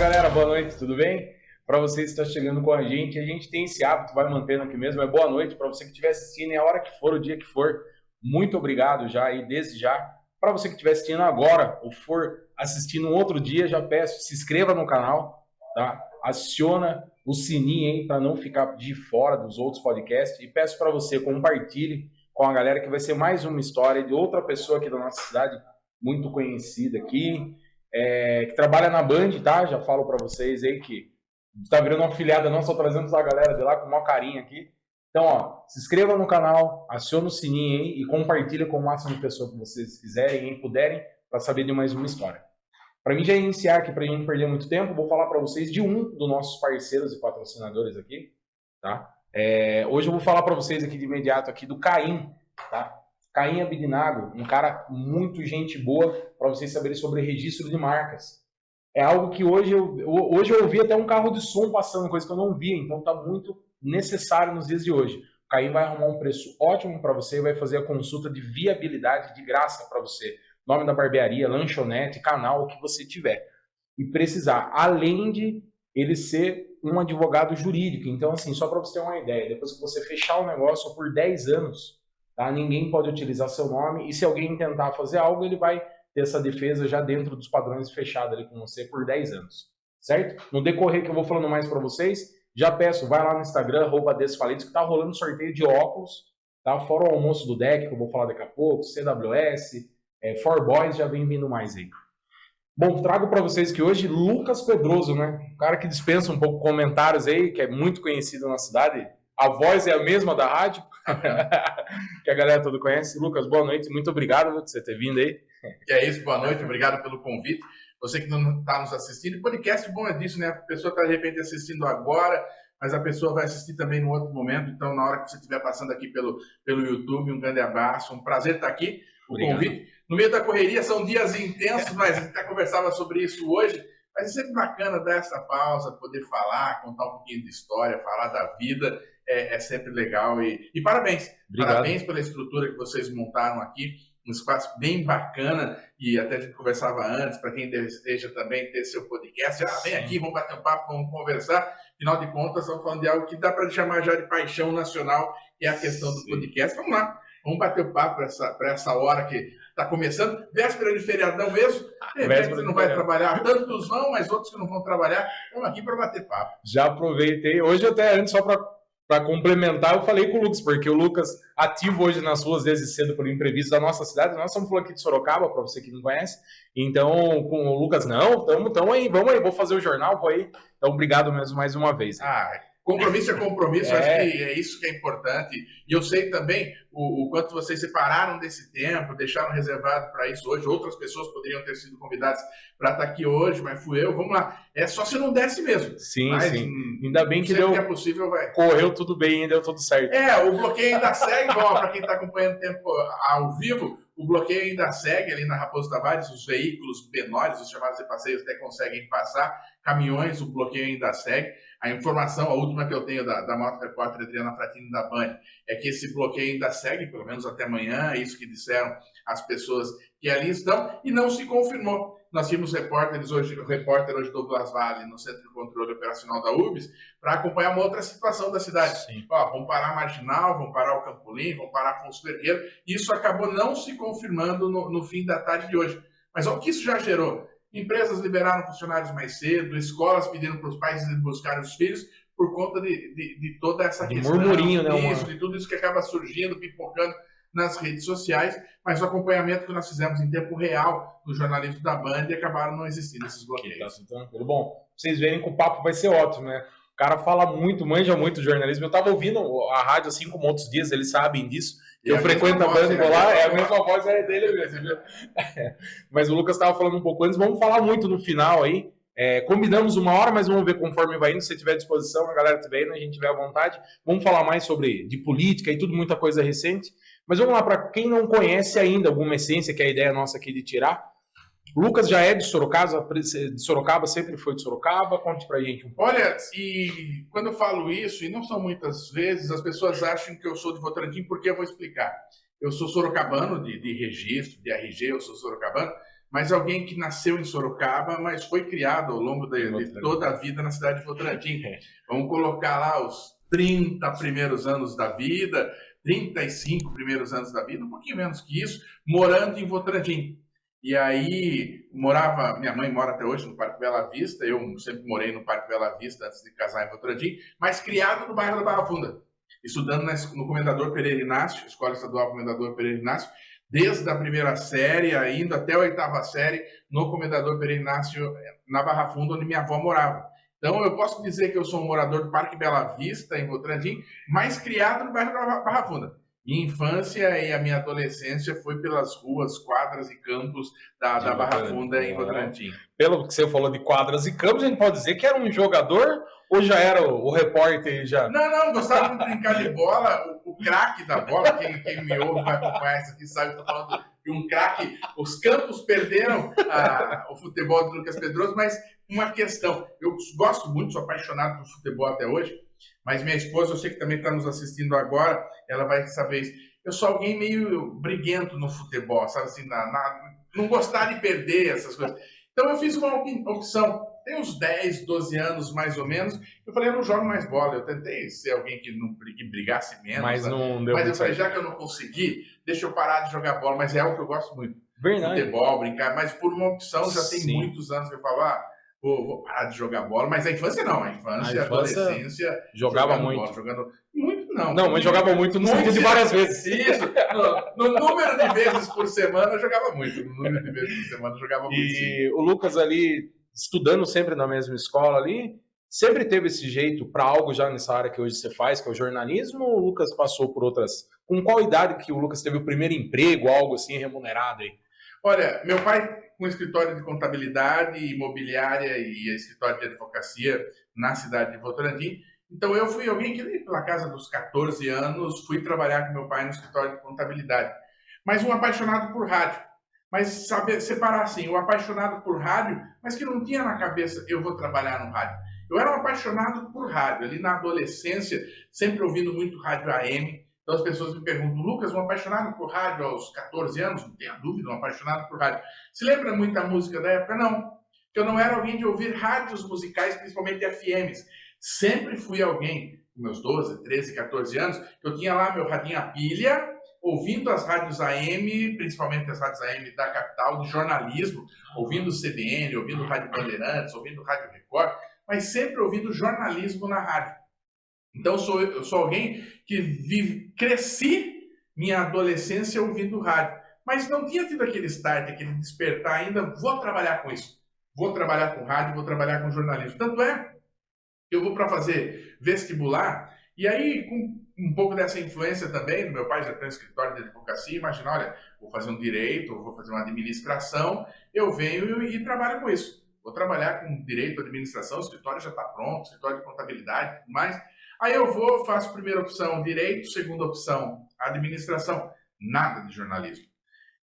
galera, boa noite, tudo bem? Para você que está chegando com a gente tem esse hábito, vai mantendo aqui mesmo, é boa noite para você que estiver assistindo, é a hora que for, o dia que for, muito obrigado já e desde já. Para você que estiver assistindo agora ou for assistindo um outro dia, já peço, se inscreva no canal, tá? Aciona o sininho aí para não ficar de fora dos outros podcasts e peço para você compartilhe com a galera que vai ser mais uma história de outra pessoa aqui da nossa cidade, muito conhecida aqui, que trabalha na Band, tá? Já falo para vocês aí que tá virando uma afiliada não, só trazendo a galera de lá com o maior carinho aqui. Então, ó, se inscreva no canal, aciona o sininho aí e compartilha com o máximo de pessoas que vocês quiserem e puderem para saber de mais uma história. Para mim já iniciar aqui, para não perder muito tempo, vou falar para vocês de um dos nossos parceiros e patrocinadores aqui, tá? Hoje eu vou falar para vocês aqui de imediato aqui do Caim, tá? Caim Abidinago, um cara muito gente boa para vocês saberem sobre registro de marcas. É algo que hoje eu ouvi até um carro de som passando, coisa que eu não via, então está muito necessário nos dias de hoje. O Caim vai arrumar um preço ótimo para você e vai fazer a consulta de viabilidade de graça para você. Nome da barbearia, lanchonete, canal, o que você tiver. E precisar, além de ele ser um advogado jurídico. Então, assim, só para você ter uma ideia, depois que você fechar o negócio por 10 anos, tá? Ninguém pode utilizar seu nome e se alguém tentar fazer algo, ele vai ter essa defesa já dentro dos padrões fechados ali com você por 10 anos, certo? No decorrer que eu vou falando mais para vocês, já peço, vai lá no Instagram, @desfalidos, que tá rolando sorteio de óculos, tá? Fora o almoço do deck, que eu vou falar daqui a pouco, CWS, For Boys, já vem vindo mais aí. Bom, trago para vocês que hoje Lucas Pedroso, né? Um cara que dispensa um pouco comentários aí, que é muito conhecido na cidade. A voz é a mesma da rádio, que a galera toda conhece. Lucas, boa noite, muito obrigado por você ter vindo aí. Que é isso, boa noite, obrigado pelo convite. Você que não está nos assistindo, podcast bom é disso, né? A pessoa está de repente assistindo agora, mas a pessoa vai assistir também no outro momento. Então, na hora que você estiver passando aqui pelo YouTube, um grande abraço, um prazer estar aqui. O convite. No meio da correria, são dias intensos, mas a gente até conversava sobre isso hoje. Mas é sempre bacana dar essa pausa, poder falar, contar um pouquinho de história, falar da vida. É sempre legal. E parabéns. Obrigado. Parabéns pela estrutura que vocês montaram aqui. Um espaço bem bacana, e até a gente conversava antes, para quem deseja também ter seu podcast, vem aqui, vamos bater um papo, vamos conversar. Afinal de contas, estamos falando de algo que dá para chamar já de paixão nacional, que é a questão do podcast. Vamos lá, vamos bater o papo para essa hora que está começando. Véspera de feriadão mesmo, você não vai trabalhar, tantos vão, mas outros que não vão trabalhar, estamos aqui para bater papo. Já aproveitei, hoje até antes, só para complementar, eu falei com o Lucas, porque o Lucas ativo hoje nas ruas desde cedo por imprevisto da nossa cidade. Nós estamos falando aqui de Sorocaba, para você que não conhece. Então, com o Lucas, não, tamo aí, vamos aí, vou fazer o jornal, vou aí. Então, obrigado mesmo mais uma vez. Compromisso é compromisso, acho que é isso que é importante. E eu sei também o quanto vocês separaram desse tempo, deixaram reservado para isso hoje. Outras pessoas poderiam ter sido convidadas para estar aqui hoje, mas fui eu. Vamos lá. É só se não desse mesmo. Sim, mas, sim. Ainda bem que deu. Que é possível, vai. Correu tudo bem, deu tudo certo. O bloqueio ainda segue, para quem está acompanhando o tempo ao vivo. O bloqueio ainda segue ali na Raposo Tavares, os veículos menores, os chamados de passeios, até conseguem passar. Caminhões, o bloqueio ainda segue. A informação, a última que eu tenho da Moto Repórter Adriana Fratini da Band, é que esse bloqueio ainda segue, pelo menos até amanhã, é isso que disseram as pessoas que ali estão, e não se confirmou. Nós tínhamos o repórter hoje Douglas Vale, no Centro de Controle Operacional da UBS, para acompanhar uma outra situação da cidade. Vamos parar a Marginal, vamos parar o Campolim, vamos parar Afonso Ferreira. Isso acabou não se confirmando no fim da tarde de hoje. Mas olha o que isso já gerou. Empresas liberaram funcionários mais cedo, escolas pedindo para os pais irem buscar os filhos por conta de toda essa questão. Murmurinho, né? De tudo isso que acaba surgindo, pipocando nas redes sociais, mas o acompanhamento que nós fizemos em tempo real no jornalismo da Band acabaram não existindo esses bloqueios. Então, tudo bom. Vocês verem que o papo vai ser ótimo, né? O cara fala muito, manja muito jornalismo. Eu estava ouvindo a rádio assim como outros dias, eles sabem disso. Eu frequento a Band, vou lá, a mesma voz é dele mesmo. Mas o Lucas estava falando um pouco antes, vamos falar muito no final aí. Combinamos 1 hora, mas vamos ver conforme vai indo. Se tiver disposição, a galera estiver indo, a gente tiver à vontade. Vamos falar mais de política e tudo, muita coisa recente. Mas vamos lá, para quem não conhece ainda alguma essência, que é a ideia nossa aqui de tirar. O Lucas já é de Sorocaba, sempre foi de Sorocaba. Conte pra gente um pouco. Olha, e quando eu falo isso, e não são muitas vezes, as pessoas acham que eu sou de Votorantim, porque eu vou explicar. Eu sou sorocabano de registro, de RG, eu sou sorocabano, mas alguém que nasceu em Sorocaba, mas foi criado ao longo de toda a vida na cidade de Votorantim. Vamos colocar lá os 30 primeiros anos da vida, 35 primeiros anos da vida, um pouquinho menos que isso, morando em Votorantim. E aí, minha mãe mora até hoje no Parque Bela Vista, eu sempre morei no Parque Bela Vista antes de casar em Votorantim, mas criado no bairro da Barra Funda, estudando no Comendador Pereira Inácio, Escola Estadual Comendador Pereira Inácio, desde a primeira série, indo até a 8ª série, no Comendador Pereira Inácio, na Barra Funda, onde minha avó morava. Então, eu posso dizer que eu sou um morador do Parque Bela Vista, em Votorantim, mas criado no bairro da Barra Funda. Minha infância e a minha adolescência foi pelas ruas, quadras e campos da Barra Funda, em Votorantim. Pelo que você falou de quadras e campos, a gente pode dizer que era um jogador ou já era o repórter? Já? Não, gostava de brincar de bola. O craque da bola, quem me ouve vai acompanhar isso aqui, sabe que eu estou falando de um craque. Os campos perderam o futebol do Lucas Pedroso, mas uma questão. Eu gosto muito, sou apaixonado por futebol até hoje, mas minha esposa, eu sei que também está nos assistindo agora, ela vai saber isso. Eu sou alguém meio briguento no futebol, sabe assim, não gostar de perder essas coisas. Então eu fiz uma opção, tem uns 10, 12 anos mais ou menos, eu falei, eu não jogo mais bola, eu tentei ser alguém que brigasse menos, mas não deu. Mas eu falei, já que eu não consegui, deixa eu parar de jogar bola, mas é algo que eu gosto muito. Verdade. Futebol, brincar, mas por uma opção, já tem muitos anos que eu falo, vou parar de jogar bola, mas a infância não, a adolescência, jogava muito. Bola, jogando muito não. Não, mas jogava muito no sentido de várias vezes. Isso, no número de vezes por semana eu jogava muito, E o Lucas ali, estudando sempre na mesma escola ali, sempre teve esse jeito para algo já nessa área que hoje você faz, que é o jornalismo, ou o Lucas passou por outras? Com qual idade que o Lucas teve o primeiro emprego, algo assim remunerado aí? Olha, meu pai com escritório de contabilidade, imobiliária e escritório de advocacia na cidade de Votorantim. Então eu fui alguém que, pela casa dos 14 anos, fui trabalhar com meu pai no escritório de contabilidade. Mas um apaixonado por rádio. Mas saber separar assim, o apaixonado por rádio, mas que não tinha na cabeça, eu vou trabalhar no rádio. Eu era um apaixonado por rádio. Ali na adolescência, sempre ouvindo muito rádio AM. Então as pessoas me perguntam, Lucas, um apaixonado por rádio aos 14 anos? Não tenha dúvida, um apaixonado por rádio. Se lembra muita música da época? Não. Eu não era alguém de ouvir rádios musicais, principalmente FMs. Sempre fui alguém, com meus 12, 13, 14 anos, que eu tinha lá meu radinho a pilha, ouvindo as rádios AM, principalmente as rádios AM da capital, de jornalismo, ouvindo CBN, ouvindo Rádio Bandeirantes, ouvindo Rádio Record, mas sempre ouvindo jornalismo na rádio. Então eu sou alguém que cresci minha adolescência ouvindo rádio, mas não tinha tido aquele start, aquele despertar ainda, vou trabalhar com isso, vou trabalhar com rádio, vou trabalhar com jornalismo. Tanto é que eu vou para fazer vestibular, e aí com um pouco dessa influência também, meu pai já tem um escritório de advocacia, imagina, olha, vou fazer um direito, vou fazer uma administração, eu venho e trabalho com isso. Vou trabalhar com direito, administração, o escritório já está pronto, escritório de contabilidade e tudo mais. Aí eu faço primeira opção direito, segunda opção administração, nada de jornalismo.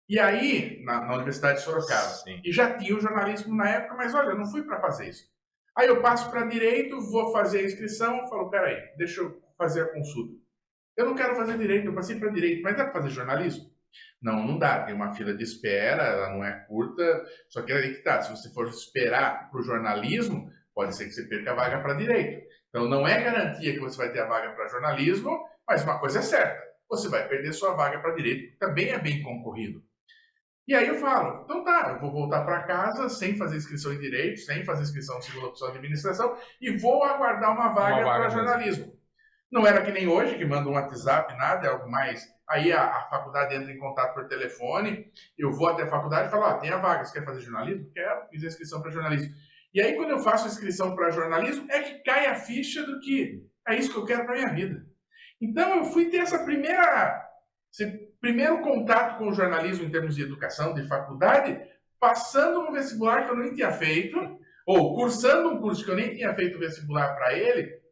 E aí, na Universidade de Sorocaba, e já tinha o jornalismo na época, mas olha, eu não fui para fazer isso. Aí eu passo para direito, vou fazer a inscrição, falo, peraí, deixa eu fazer a consulta. Eu não quero fazer direito, eu passei para direito, mas dá para fazer jornalismo? Não dá, tem uma fila de espera, ela não é curta, só que aí que tá, se você for esperar para o jornalismo, pode ser que você perca a vaga para direito. Então não é garantia que você vai ter a vaga para jornalismo, mas uma coisa é certa, você vai perder sua vaga para direito, que também é bem concorrido. E aí eu falo, então tá, eu vou voltar para casa sem fazer inscrição em direito, sem fazer inscrição em segunda opção de administração e vou aguardar uma vaga para jornalismo. Não era que nem hoje, que manda um WhatsApp, nada, é algo mais. Aí a faculdade entra em contato por telefone, eu vou até a faculdade e falo, tem a vaga, você quer fazer jornalismo? Quero, fiz a inscrição para jornalismo. E aí quando eu faço a inscrição para jornalismo, é que cai a ficha do que é isso que eu quero para minha vida. Então eu fui ter esse primeiro contato com o jornalismo em termos de educação, de faculdade, passando no vestibular que eu nem tinha feito, ou cursando um curso que eu nem tinha feito vestibular para ele,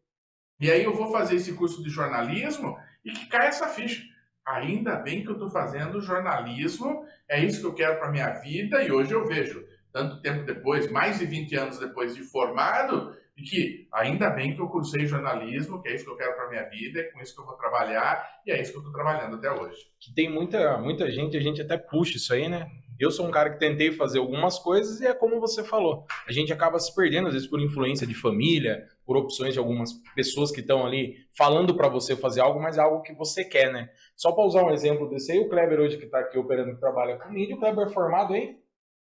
e aí eu vou fazer esse curso de jornalismo e que cai essa ficha. Ainda bem que eu estou fazendo jornalismo, é isso que eu quero para minha vida, e hoje eu vejo, tanto tempo depois, mais de 20 anos depois de formado, e que ainda bem que eu cursei jornalismo, que é isso que eu quero para minha vida, é com isso que eu vou trabalhar, e é isso que eu estou trabalhando até hoje. Que tem muita gente, a gente até puxa isso aí, né? Eu sou um cara que tentei fazer algumas coisas e é como você falou. A gente acaba se perdendo, às vezes, por influência de família, por opções de algumas pessoas que estão ali falando para você fazer algo, mas é algo que você quer, né? Só para usar um exemplo desse aí, o Kleber hoje que está aqui operando, que trabalha comigo, o Kleber é formado em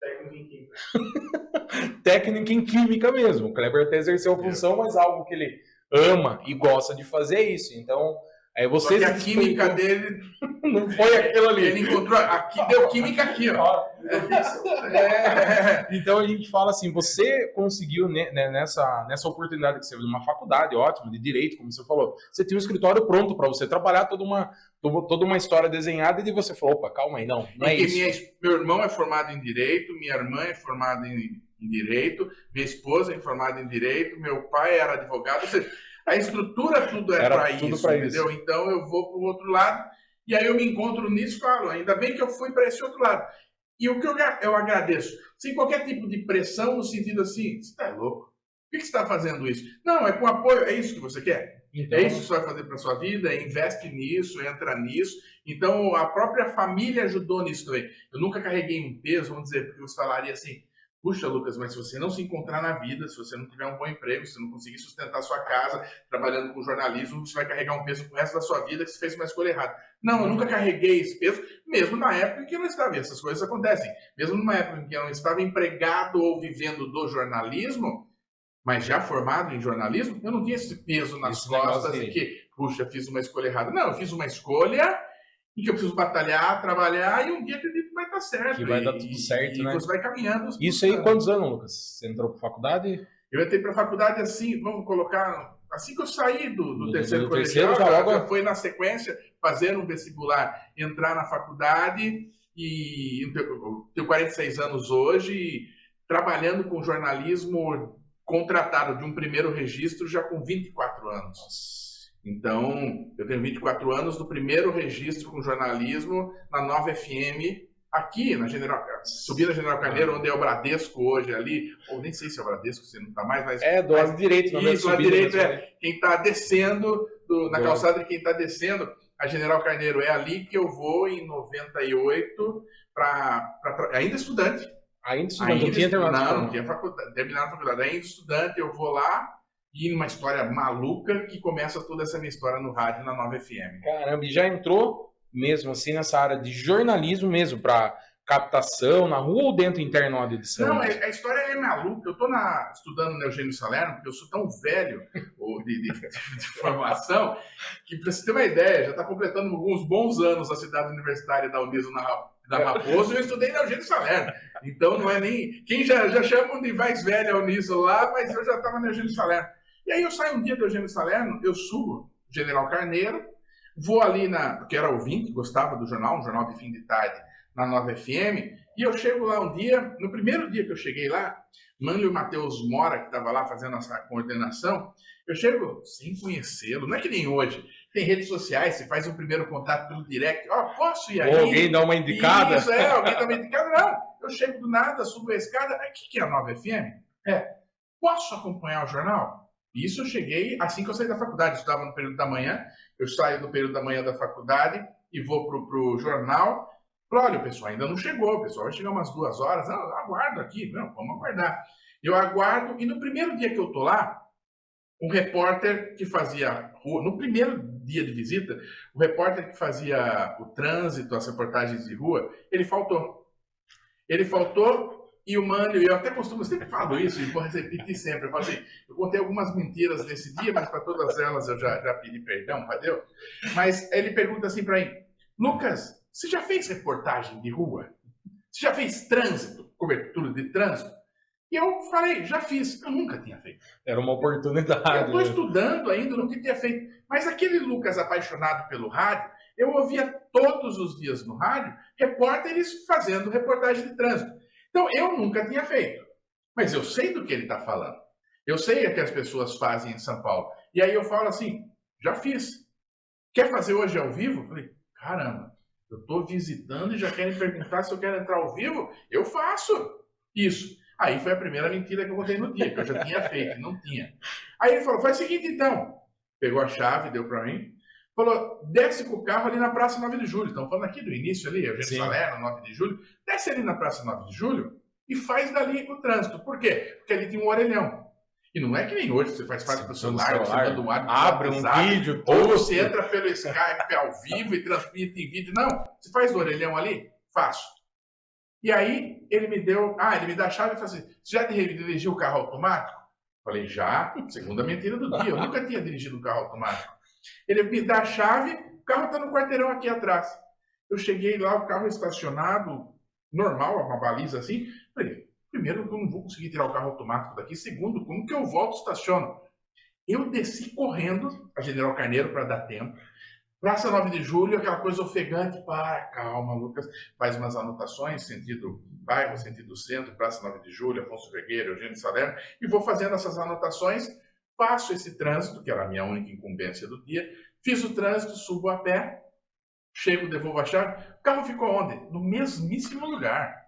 Técnico em química. técnica em química mesmo. O Kleber até exerceu a função, mas algo que ele ama e gosta de fazer é isso. Então, aí você... Só que a química dele não foi aquilo ali. Ele encontrou, aqui deu química aqui, ó. Então a gente fala assim, você conseguiu nessa oportunidade que você teve numa faculdade ótima, de direito, como você falou, você tinha um escritório pronto para você trabalhar toda uma história desenhada e você falou, opa, calma aí, não é isso. Meu irmão é formado em direito, minha irmã é formada em direito, minha esposa é formada em direito, meu pai era advogado, ou seja, a estrutura tudo é para isso, entendeu? Então eu vou para o outro lado e aí eu me encontro nisso e falo, ainda bem que eu fui para esse outro lado. E o que eu agradeço, sem qualquer tipo de pressão no sentido assim, você está louco? Por que você está fazendo isso? Não, é com apoio, é isso que você quer? Então, é isso que você vai fazer para sua vida, investe nisso, entra nisso. Então, a própria família ajudou nisso também. Eu nunca carreguei um peso, vamos dizer, porque você falaria assim, puxa, Lucas, mas se você não se encontrar na vida, se você não tiver um bom emprego, se você não conseguir sustentar sua casa, trabalhando com jornalismo, você vai carregar um peso pro resto da sua vida que você fez uma escolha errada. Não, eu nunca carreguei esse peso, mesmo na época em que eu não estava. E essas coisas acontecem. Mesmo numa época em que eu não estava empregado ou vivendo do jornalismo, mas já formado em jornalismo, eu não tinha esse peso nas costas de que, puxa, fiz uma escolha errada. Não, eu fiz uma escolha em que eu preciso batalhar, trabalhar, e um dia acredito que vai estar certo. Que vai dar tudo certo, né? E você vai caminhando. Isso aí, quantos anos, Lucas? Você entrou para faculdade? Eu entrei para a faculdade assim, vamos colocar, assim que eu saí do terceiro colegial, já foi na sequência, fazer um vestibular, entrar na faculdade, e eu tenho 46 anos hoje, trabalhando com jornalismo contratado de um primeiro registro já com 24 anos. Então, eu tenho 24 anos do primeiro registro com jornalismo na Nova FM, aqui na General, subi na General Carneiro, onde é o Bradesco hoje ali, ou nem sei se é o Bradesco, você não está mais, mas... É, do lado direito. Isso, do lado direito quem está descendo, na calçada de quem está descendo, a General Carneiro é ali que eu vou em 98, ainda estudante. Ainda estudante, não tinha terminado? Não tinha terminado a faculdade, ainda estudante, eu vou lá, e numa história maluca que começa toda essa minha história no rádio na Nova FM. Caramba, e já entrou mesmo assim nessa área de jornalismo mesmo, para captação na rua ou dentro interno da edição? Não, a história é maluca. Eu estou estudando no Eugênio Salerno, porque eu sou tão velho de formação, que para você ter uma ideia, já está completando alguns bons anos a cidade universitária da Uniso da Raposo, e eu estudei na Eugênio Salerno. Então não é nem... Quem já chamam de mais velho a Uniso lá, mas eu já estava no Eugênio Salerno. E aí eu saio um dia do Eugênio Salerno, eu subo General Carneiro, vou ali porque era ouvinte, gostava do jornal, um jornal de fim de tarde, na Nova FM, e eu chego lá um dia, no primeiro dia que eu cheguei lá, Mânlio Matheus Mora, que estava lá fazendo essa coordenação, eu chego sem conhecê-lo, não é que nem hoje, tem redes sociais, você faz um primeiro contato pelo direct, posso ir aí? Ou alguém dá uma indicada? Isso, alguém dá uma indicada, não, eu chego do nada, subo a escada, o que é a Nova FM? Posso acompanhar o jornal? Isso eu cheguei assim que eu saí da faculdade, eu estudava no período da manhã, eu saio do período da manhã da faculdade e vou pro jornal. Olha, o pessoal ainda não chegou, o pessoal vai chegar umas 2 horas, eu aguardo aqui, não, vamos aguardar. Eu aguardo, e no primeiro dia que eu tô lá, um repórter que fazia, no primeiro dia de visita, o repórter que fazia o trânsito, as reportagens de rua, ele faltou. E o Mânlio, eu até costumo, sempre falo isso, e vou repetir sempre, eu falo assim, eu contei algumas mentiras nesse dia, mas para todas elas eu já pedi perdão, Padeu. Mas ele pergunta assim para mim, Lucas, você já fez reportagem de rua? Você já fez trânsito, cobertura de trânsito? E eu falei, já fiz. Eu nunca tinha feito. Era uma oportunidade. Eu estou estudando ainda, nunca tinha feito. Mas aquele Lucas apaixonado pelo rádio, eu ouvia todos os dias no rádio repórteres fazendo reportagem de trânsito. Então, eu nunca tinha feito. Mas eu sei do que ele está falando. Eu sei o que as pessoas fazem em São Paulo. E aí eu falo assim, já fiz. Quer fazer hoje ao vivo? Eu falei, caramba. Eu estou visitando e já querem perguntar se eu quero entrar ao vivo? Eu faço isso. Aí foi a primeira mentira que eu contei no dia, que eu já tinha feito, não tinha. Aí ele falou, faz o seguinte então. Pegou a chave, deu para mim. Falou, desce com o carro ali na Praça 9 de Julho. Estão falando aqui do início ali, Eugênio Sim. Salerno, 9 de Julho. Desce ali na Praça 9 de Julho e faz dali o trânsito. Por quê? Porque ali tem um orelhão. E não é que nem hoje, você faz parte do celular, você manda um áudio, abre um vídeo, ou você entra pelo Skype ao vivo e transmite em vídeo. Não, você faz do orelhão ali? Faço. E aí ele me dá a chave e falou assim, você já dirigiu o carro automático? Falei, já, segunda mentira do dia, eu nunca tinha dirigido um carro automático. Ele me dá a chave, o carro está no quarteirão aqui atrás. Eu cheguei lá, o carro estacionado, normal, uma baliza assim. Falei, primeiro, eu não vou conseguir tirar o carro automático daqui. Segundo, como que eu volto e estaciono? Eu desci correndo a General Carneiro para dar tempo. Praça 9 de Julho, aquela coisa ofegante. Calma, Lucas. Faz umas anotações, sentido bairro, sentido centro, Praça 9 de Julho, Afonso Vergueiro, Eugênio Salerno. E vou fazendo essas anotações. Faço esse trânsito, que era a minha única incumbência do dia. Fiz o trânsito, subo a pé. Chego, devolvo a chave. O carro ficou onde? No mesmíssimo lugar.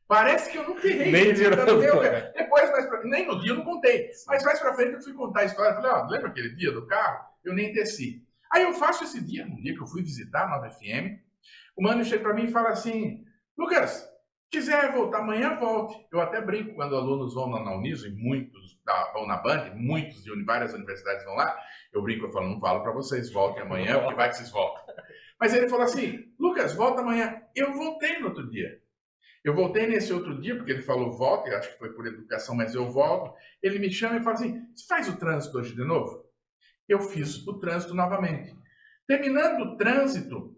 Parece que eu não errei. Depois, nem no dia eu não contei. Mas mais pra frente eu fui contar a história. Falei, lembra aquele dia do carro? Eu nem desci. Aí eu faço esse dia, um dia que eu fui visitar a Nova FM. O mano chega pra mim e fala assim, Lucas, quiser voltar amanhã, volte. Eu até brinco quando alunos vão na Uniso, e muitos vão na Band, muitos de várias universidades vão lá. Eu brinco, eu falo, não falo pra vocês, voltem amanhã, porque vai que vocês voltam. Mas ele falou assim, Lucas, volta amanhã. Eu voltei no outro dia. Eu voltei nesse outro dia, porque ele falou, volta, eu acho que foi por educação, mas eu volto. Ele me chama e fala assim, você faz o trânsito hoje de novo? Eu fiz o trânsito novamente. Terminando o trânsito,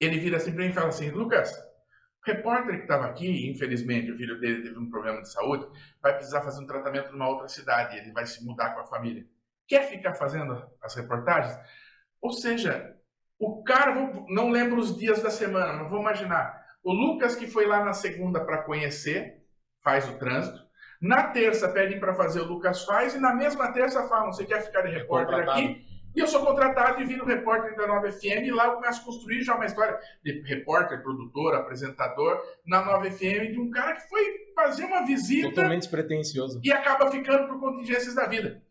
ele vira assim para mim e fala assim, Lucas, o repórter que estava aqui, infelizmente, o filho dele teve um problema de saúde, vai precisar fazer um tratamento numa outra cidade, ele vai se mudar com a família. Quer ficar fazendo as reportagens? Ou seja, o cara, não lembro os dias da semana, mas vou imaginar, o Lucas que foi lá na segunda para conhecer, faz o trânsito. Na terça pedem para fazer, o Lucas faz. E na mesma terça falam, você quer ficar de repórter aqui? E eu sou contratado e viro repórter da Nova FM. E lá eu começo a construir já uma história de repórter, produtor, apresentador na Nova FM de um cara que foi fazer uma visita. Totalmente despretensioso. E acaba ficando por contingências da vida.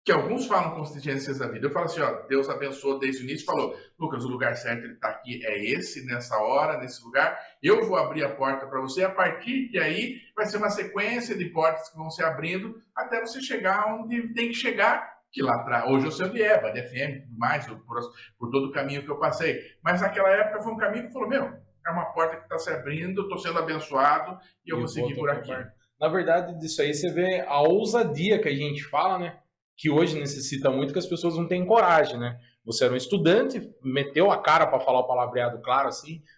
Que alguns falam contingências da vida. Eu falo assim, Deus abençoou desde o início, falou, Lucas, o lugar certo ele está aqui, é esse, nessa hora, nesse lugar, eu vou abrir a porta para você, a partir de aí vai ser uma sequência de portas que vão se abrindo até você chegar onde tem que chegar, que lá atrás, hoje eu sei onde é, Band FM, tudo mais, por todo o caminho que eu passei, mas naquela época foi um caminho que falou, é uma porta que está se abrindo, eu estou sendo abençoado e eu vou seguir por aqui. Na verdade, disso aí você vê a ousadia que a gente fala, né? Que hoje necessita muito, que as pessoas não têm coragem, né? Você era um estudante, meteu a cara para falar o palavreado claro,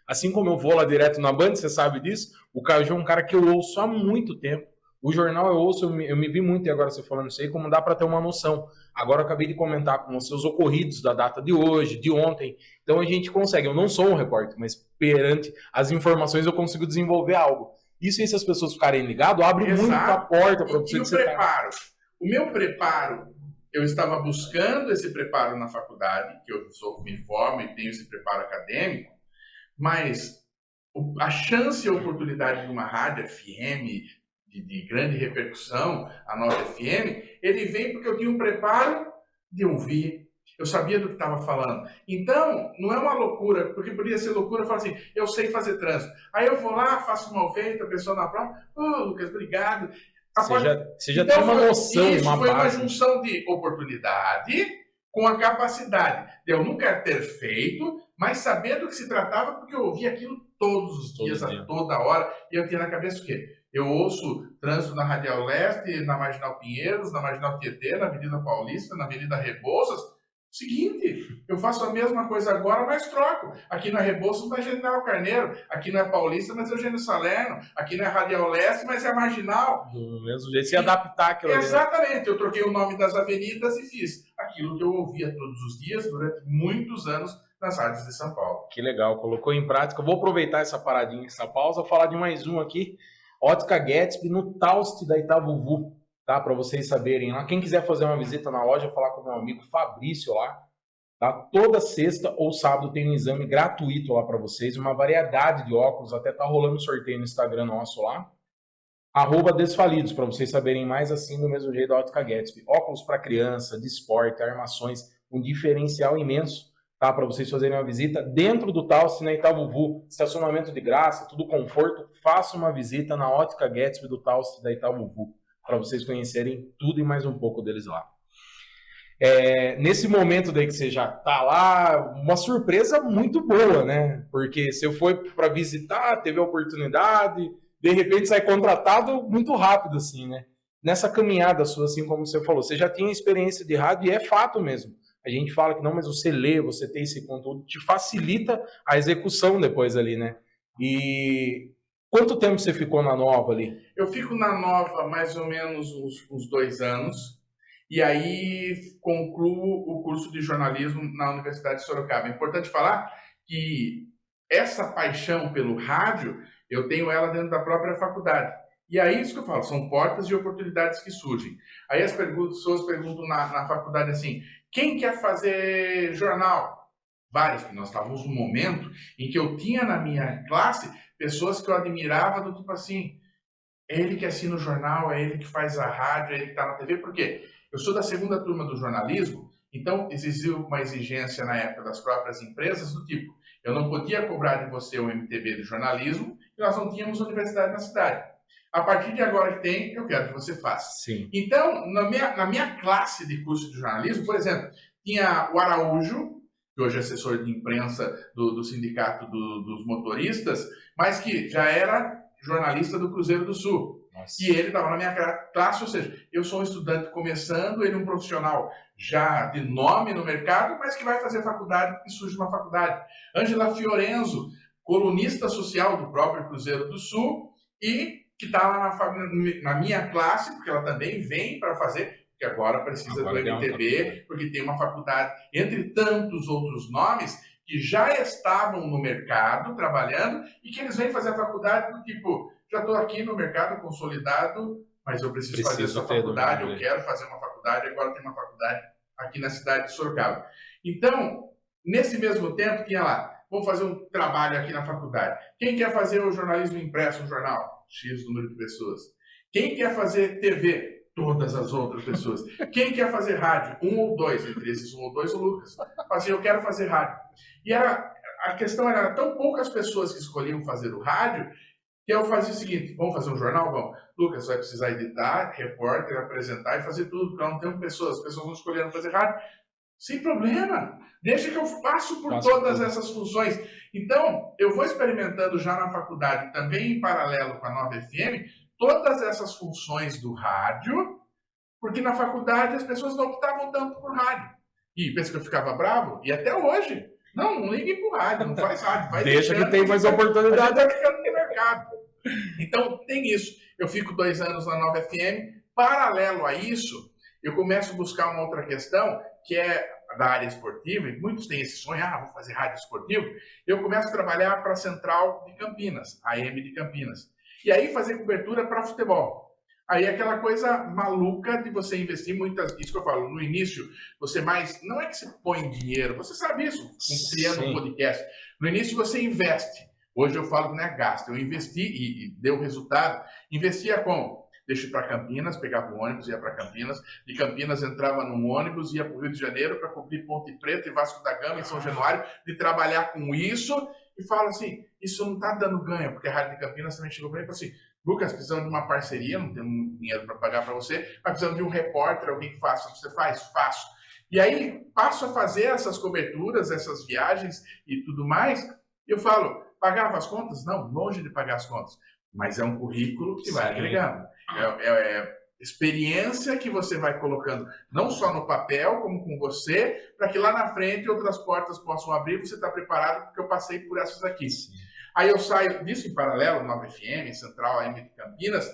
assim como eu vou lá direto na Band, você sabe disso. O Caju é um cara que eu ouço há muito tempo. O jornal eu ouço, eu me vi muito, e agora você falando isso aí, como dá para ter uma noção. Agora eu acabei de comentar com você os ocorridos da data de hoje, de ontem. Então a gente consegue, eu não sou um repórter, mas perante as informações eu consigo desenvolver algo. Isso aí, se as pessoas ficarem ligadas, abre muita porta para você. E o preparo? O meu preparo, eu estava buscando esse preparo na faculdade, que eu me formo e tenho esse preparo acadêmico, mas a chance e a oportunidade de uma rádio FM de grande repercussão, a Nova FM, ele vem porque eu tinha um preparo de ouvir, eu sabia do que estava falando. Então, não é uma loucura, porque poderia ser loucura falar assim, eu sei fazer trânsito. Aí eu vou lá, faço uma oferta, a pessoa na prova, Lucas, obrigado. Você já tem uma noção, isso uma foi base. Uma junção de oportunidade com a capacidade de eu nunca ter feito, mas saber do que se tratava, porque eu ouvia aquilo todos os dias, a toda hora, e eu tinha na cabeça o quê? Eu ouço trânsito na Radial Leste, na Marginal Pinheiros, na Marginal Tietê, na Avenida Paulista, na Avenida Rebouças. Seguinte, eu faço a mesma coisa agora, mas troco. Aqui não é Rebouças, mas é General Carneiro. Aqui não é Paulista, mas é Eugênio Salerno. Aqui não é Radial Leste, mas é Marginal. Do mesmo jeito, se adaptar aquilo ali. Exatamente, eu troquei o nome das avenidas e fiz aquilo que eu ouvia todos os dias durante muitos anos nas rádios de São Paulo. Que legal, colocou em prática. Eu vou aproveitar essa paradinha, essa pausa, falar de mais um aqui. Ótica Gatsby, no Taust da Itavuvu. Tá, para vocês saberem lá. Quem quiser fazer uma visita na loja, falar com o meu amigo Fabrício lá. Tá? Toda sexta ou sábado tem um exame gratuito lá para vocês. Uma variedade de óculos. Até tá rolando sorteio no Instagram nosso lá. @desfalidos, para vocês saberem mais assim do mesmo jeito da Ótica Gatsby. Óculos para criança, de esporte, armações. um diferencial imenso, tá? Para vocês fazerem uma visita dentro do Talce, na Itaúvu, estacionamento de graça, tudo conforto. Faça uma visita na Ótica Gatsby do Talce da Itaúvu, para vocês conhecerem tudo e mais um pouco deles lá. Nesse momento daí que você já tá lá, uma surpresa muito boa, né? Porque você foi para visitar, teve a oportunidade, de repente sai contratado muito rápido, assim, né? Nessa caminhada sua, assim como você falou, você já tinha experiência de rádio e é fato mesmo. A gente fala que não, mas você lê, você tem esse conteúdo, te facilita a execução depois ali, né? E quanto tempo você ficou na Nova ali? Eu fico na Nova mais ou menos uns 2 anos. E aí concluo o curso de jornalismo na Universidade de Sorocaba. É importante falar que essa paixão pelo rádio, eu tenho ela dentro da própria faculdade. E aí isso que eu falo, são portas de oportunidades que surgem. Aí as pessoas perguntam na faculdade assim, quem quer fazer jornal? Vários, que nós estávamos num momento em que eu tinha na minha classe pessoas que eu admirava do tipo assim, é ele que assina o jornal, é ele que faz a rádio, é ele que está na TV, por quê? Eu sou da segunda turma do jornalismo, então exigiu uma exigência na época das próprias empresas do tipo, eu não podia cobrar de você o MTB de jornalismo e nós não tínhamos universidade na cidade. A partir de agora que tem, eu quero que você faça. Sim. Então, na minha classe de curso de jornalismo, por exemplo, tinha o Araújo, que hoje é assessor de imprensa do sindicato dos motoristas, mas que já era jornalista do Cruzeiro do Sul. Nossa. E ele estava na minha classe, ou seja, eu sou um estudante começando, ele um profissional já de nome no mercado, mas que vai fazer faculdade, que surge uma faculdade. Ângela Fiorenzo, colunista social do próprio Cruzeiro do Sul, e que está lá na minha classe, porque ela também vem para fazer, porque agora precisa do MTB, porque tem uma faculdade, entre tantos outros nomes, que já estavam no mercado trabalhando e que eles vêm fazer a faculdade do tipo, já estou aqui no mercado consolidado, mas eu preciso fazer essa faculdade, eu quero fazer uma faculdade, agora tem uma faculdade aqui na cidade de Sorocaba. Então, nesse mesmo tempo, tinha lá, vamos fazer um trabalho aqui na faculdade. Quem quer fazer o jornalismo impresso no jornal? X número de pessoas. Quem quer fazer TV? Todas as outras pessoas. Quem quer fazer rádio? 1 ou 2. Entre esses 1 ou 2, o Lucas. Assim, eu quero fazer rádio. E a questão era tão poucas pessoas que escolhiam fazer o rádio, que eu fazia o seguinte, vamos fazer um jornal? Vamos. Lucas, vai precisar editar, repórter, apresentar e fazer tudo, porque não tem pessoas. As pessoas não escolheram fazer rádio. Sem problema. Deixa que eu passo por todas essas funções. Então, eu vou experimentando já na faculdade, também em paralelo com a Nova FM, todas essas funções do rádio, porque na faculdade as pessoas não optavam tanto por rádio. E pensa que eu ficava bravo? E até hoje. Não ligue pro rádio, não faz rádio. Vai deixa que tem mais oportunidade. Vai ficando no mercado. Então, tem isso. Eu fico 2 anos na Nova FM. Paralelo a isso, eu começo a buscar uma outra questão, que é da área esportiva, e muitos têm esse sonho, vou fazer rádio esportivo. Eu começo a trabalhar para a Central de Campinas, a AM de Campinas. E aí fazer cobertura para futebol. Aí aquela coisa maluca de você investir muitas... Isso que eu falo, no início, você mais... Não é que você põe dinheiro, você sabe isso, criando um podcast. No início você investe. Hoje eu falo que não é gasto. Eu investi e deu resultado. Investia como? Deixa eu ir para Campinas, pegava o ônibus, ia para Campinas. De Campinas entrava num ônibus, ia para o Rio de Janeiro para cobrir Ponte Preta e Vasco da Gama, em São Januário, de trabalhar com isso. E fala assim, isso não está dando ganho, porque a Rádio de Campinas também chegou para mim e falou assim, Lucas, precisamos de uma parceria, não temos dinheiro para pagar para você, mas precisamos de um repórter, alguém que faça. Você faz? Faço. E aí passo a fazer essas coberturas, essas viagens e tudo mais, e eu falo, pagava as contas? Não, longe de pagar as contas. Mas é um currículo que vai agregando. É experiência que você vai colocando, não só no papel, como com você, para que lá na frente outras portas possam abrir, você está preparado, porque eu passei por essas aqui. Sim. Aí eu saio disso em paralelo, Nova FM, Central AM de Campinas,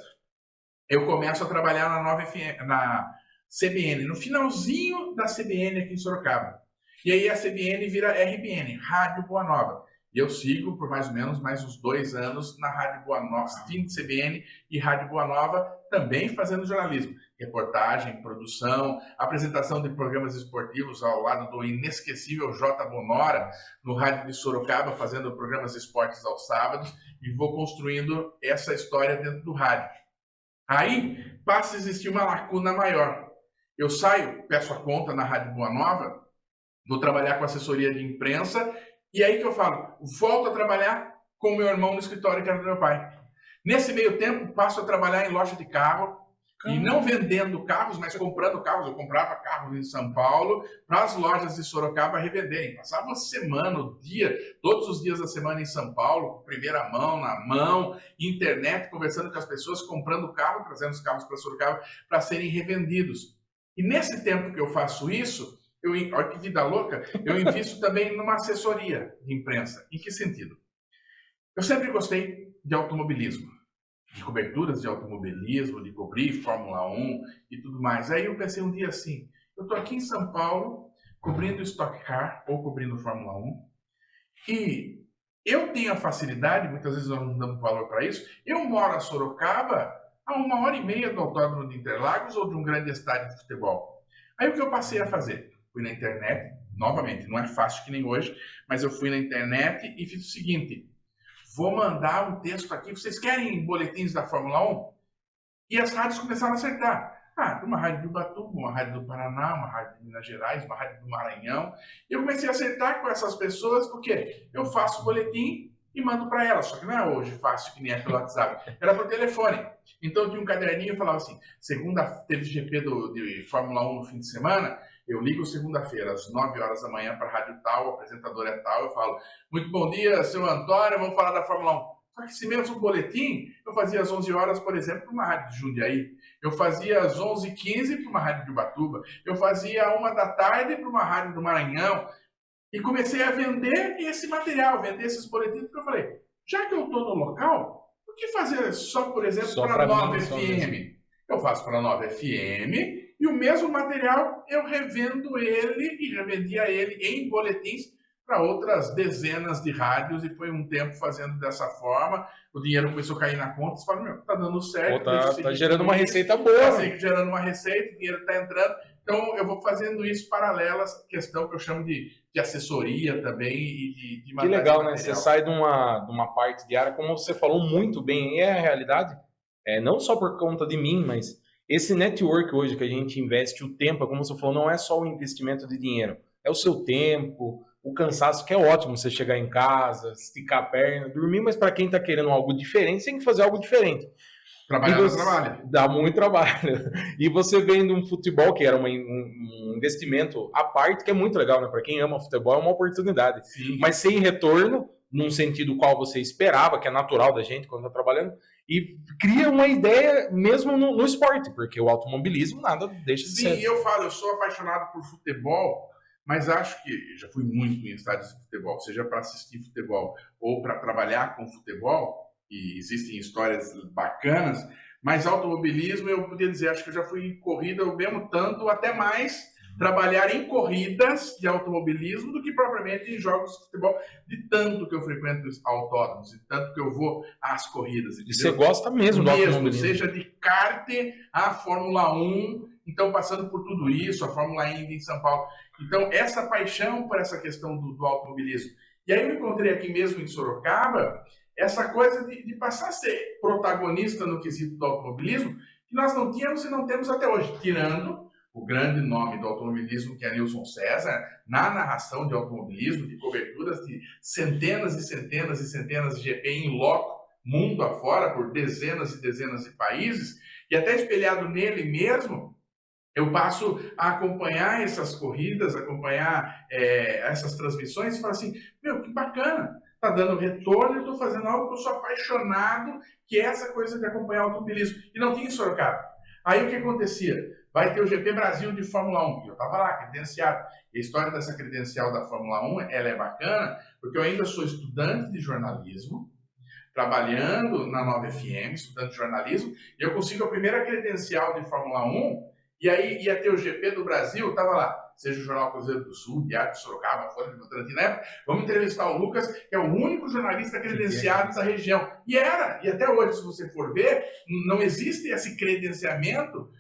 eu começo a trabalhar na Nova FM, na CBN, no finalzinho da CBN aqui em Sorocaba. E aí a CBN vira RBN, Rádio Boa Nova. E eu sigo por mais ou menos mais uns 2 anos na Rádio Boa Nova, assistindo CBN e Rádio Boa Nova, também fazendo jornalismo. Reportagem, produção, apresentação de programas esportivos ao lado do inesquecível J. Bonora, no Rádio de Sorocaba, fazendo programas de esportes aos sábados, e vou construindo essa história dentro do rádio. Aí passa a existir uma lacuna maior. Eu saio, peço a conta na Rádio Boa Nova, vou trabalhar com assessoria de imprensa, e aí que eu falo, volto a trabalhar com meu irmão no escritório que era do meu pai. Nesse meio tempo, passo a trabalhar em loja de carro, e não vendendo carros, mas comprando carros. Eu comprava carros em São Paulo para as lojas de Sorocaba revenderem. Passava uma semana, o dia, todos os dias da semana em São Paulo, primeira mão, na mão, internet, conversando com as pessoas, comprando carro, trazendo os carros para Sorocaba para serem revendidos. E nesse tempo que eu faço isso, olha que vida louca, eu invisto também numa assessoria de imprensa. Em que sentido? Eu sempre gostei de automobilismo, de coberturas de automobilismo, de cobrir Fórmula 1 e tudo mais. Aí eu pensei um dia assim, eu estou aqui em São Paulo, cobrindo Stock Car ou cobrindo Fórmula 1, e eu tenho a facilidade, muitas vezes nós não damos valor para isso, eu moro a Sorocaba a 1h30 do Autódromo de Interlagos ou de um grande estádio de futebol. Aí o que eu passei a fazer? Fui na internet, novamente, não é fácil que nem hoje, mas eu fui na internet e fiz o seguinte, vou mandar um texto aqui, vocês querem boletins da Fórmula 1? E as rádios começaram a acertar. Uma rádio de Ubatuba, uma rádio do Paraná, uma rádio de Minas Gerais, uma rádio do Maranhão. E eu comecei a acertar com essas pessoas, porque eu faço boletim e mando para elas. Só que não é hoje fácil, que nem é pelo WhatsApp. Era por telefone. Então eu tinha um caderninho e falava assim, segunda teve GP de Fórmula 1 no fim de semana, eu ligo segunda-feira, às 9 horas da manhã, para a rádio tal, o apresentador é tal, eu falo, muito bom dia, seu Antônio, vamos falar da Fórmula 1. Só que esse mesmo boletim, eu fazia às 11 horas, por exemplo, para uma rádio de Jundiaí. Eu fazia às 11h15 para uma rádio de Ubatuba. Eu fazia à 1 da tarde para uma rádio do Maranhão. E comecei a vender esse material, vender esses boletins, porque eu falei, já que eu estou no local, por que fazer só, por exemplo, para a Nova FM? Eu faço para a Nova FM e o mesmo material eu revendo ele e revendia ele em boletins para outras dezenas de rádios, e foi um tempo fazendo dessa forma, o dinheiro começou a cair na conta, você fala, meu, tá dando certo. Tá gerando uma receita boa. Tá gerando uma receita, o dinheiro tá entrando, então eu vou fazendo isso paralelo, essa questão que eu chamo de assessoria também e de que legal, né? Você sai de uma parte de área, como você falou muito bem, e é a realidade, não só por conta de mim, mas esse network hoje que a gente investe o tempo, como você falou, não é só o investimento de dinheiro, é o seu tempo, o cansaço, que é ótimo você chegar em casa, esticar a perna, dormir, mas para quem está querendo algo diferente, tem que fazer algo diferente. Trabalho. Dá muito trabalho. E você vendo um futebol, que era um investimento à parte, que é muito legal, né? Para quem ama futebol, é uma oportunidade. Sim. Mas sem retorno, num sentido qual você esperava, que é natural da gente quando está trabalhando, e cria uma ideia mesmo no esporte, porque o automobilismo nada deixa de ser. Sim, eu falo, eu sou apaixonado por futebol, mas acho que já fui muito em estádios de futebol, seja para assistir futebol ou para trabalhar com futebol, e existem histórias bacanas, mas automobilismo, eu podia dizer, acho que eu já fui em corrida o mesmo tanto, até mais, trabalhar em corridas de automobilismo do que propriamente em jogos de futebol, de tanto que eu frequento os autódromos, de tanto que eu vou às corridas. E você gosta mesmo do automobilismo? Seja de kart à Fórmula 1, então passando por tudo isso, a Fórmula Indy em São Paulo. Então, essa paixão por essa questão do automobilismo. E aí eu encontrei aqui mesmo em Sorocaba essa coisa de passar a ser protagonista no quesito do automobilismo, que nós não tínhamos e não temos até hoje, tirando o grande nome do automobilismo, que é Nilson César, na narração de automobilismo, de coberturas de centenas e centenas e centenas de GP em loco, mundo afora, por dezenas e dezenas de países, e até espelhado nele mesmo, eu passo a acompanhar essas corridas, acompanhar essas transmissões e falo assim, meu, que bacana, tá dando retorno, eu estou fazendo algo que eu sou apaixonado, que é essa coisa de acompanhar o automobilismo. E não tinha em Sorocaba. Aí o que acontecia? Vai ter o GP Brasil de Fórmula 1, eu estava lá, credenciado. E a história dessa credencial da Fórmula 1, ela é bacana, porque eu ainda sou estudante de jornalismo, trabalhando na Nova FM, estudante de jornalismo, e eu consigo a primeira credencial de Fórmula 1, e aí ia ter o GP do Brasil, estava lá, seja o Jornal Cruzeiro do Sul, Diário de Sorocaba, Folha de Votorantim, vamos entrevistar o Lucas, que é o único jornalista credenciado da região. E até hoje, se você for ver, não existe esse credenciamento,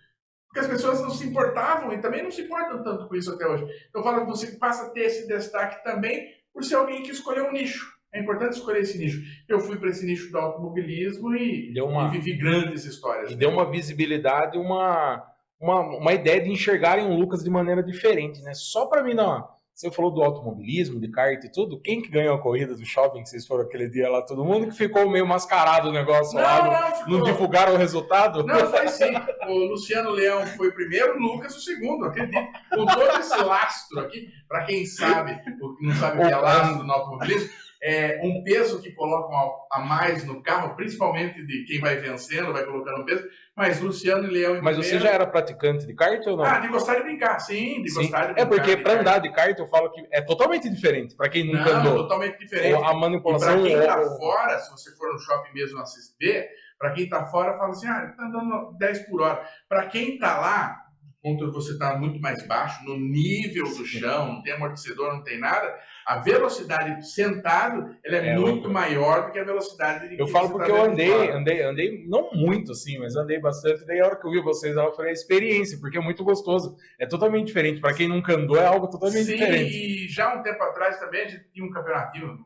porque as pessoas não se importavam, e também não se importam tanto com isso até hoje. Então, eu falo que você passa a ter esse destaque também por ser alguém que escolheu um nicho. É importante escolher esse nicho. Eu fui para esse nicho do automobilismo e vivi grandes histórias. E deu uma visibilidade, uma ideia de enxergarem o Lucas de maneira diferente, né? Só para mim, não. você falou do automobilismo, de kart e tudo. Quem que ganhou a corrida do shopping que vocês foram aquele dia lá? Todo mundo que ficou meio mascarado o negócio lá, não divulgaram o resultado? Não, foi sim. O Luciano Leão foi o primeiro, o Lucas o segundo, acredito. Com todo esse lastro aqui, para quem sabe, não sabe o que é lastro no automobilismo, é um peso que colocam a mais no carro, principalmente de quem vai vencendo, vai colocando peso, mas Luciano e Leão... Mas você já era praticante de kart ou não? Ah, de gostar de brincar, sim, de gostar de brincar. É porque para andar de kart eu falo que é totalmente diferente, para quem nunca andou. Totalmente diferente. A manipulação... Para quem está fora, se você for no shopping mesmo assistir, para quem está fora, fala assim, está andando 10 por hora. Para quem está lá, quando você está muito mais baixo, no nível do chão, não tem amortecedor, não tem nada, a velocidade sentado ela é muito maior do que a velocidade de... Eu falo porque eu andei não muito assim, mas andei bastante. Daí a hora que eu vi vocês, eu falei a experiência, porque é muito gostoso. É totalmente diferente. Para quem nunca andou, é algo totalmente diferente. E já um tempo atrás também a gente tinha um campeonatinho,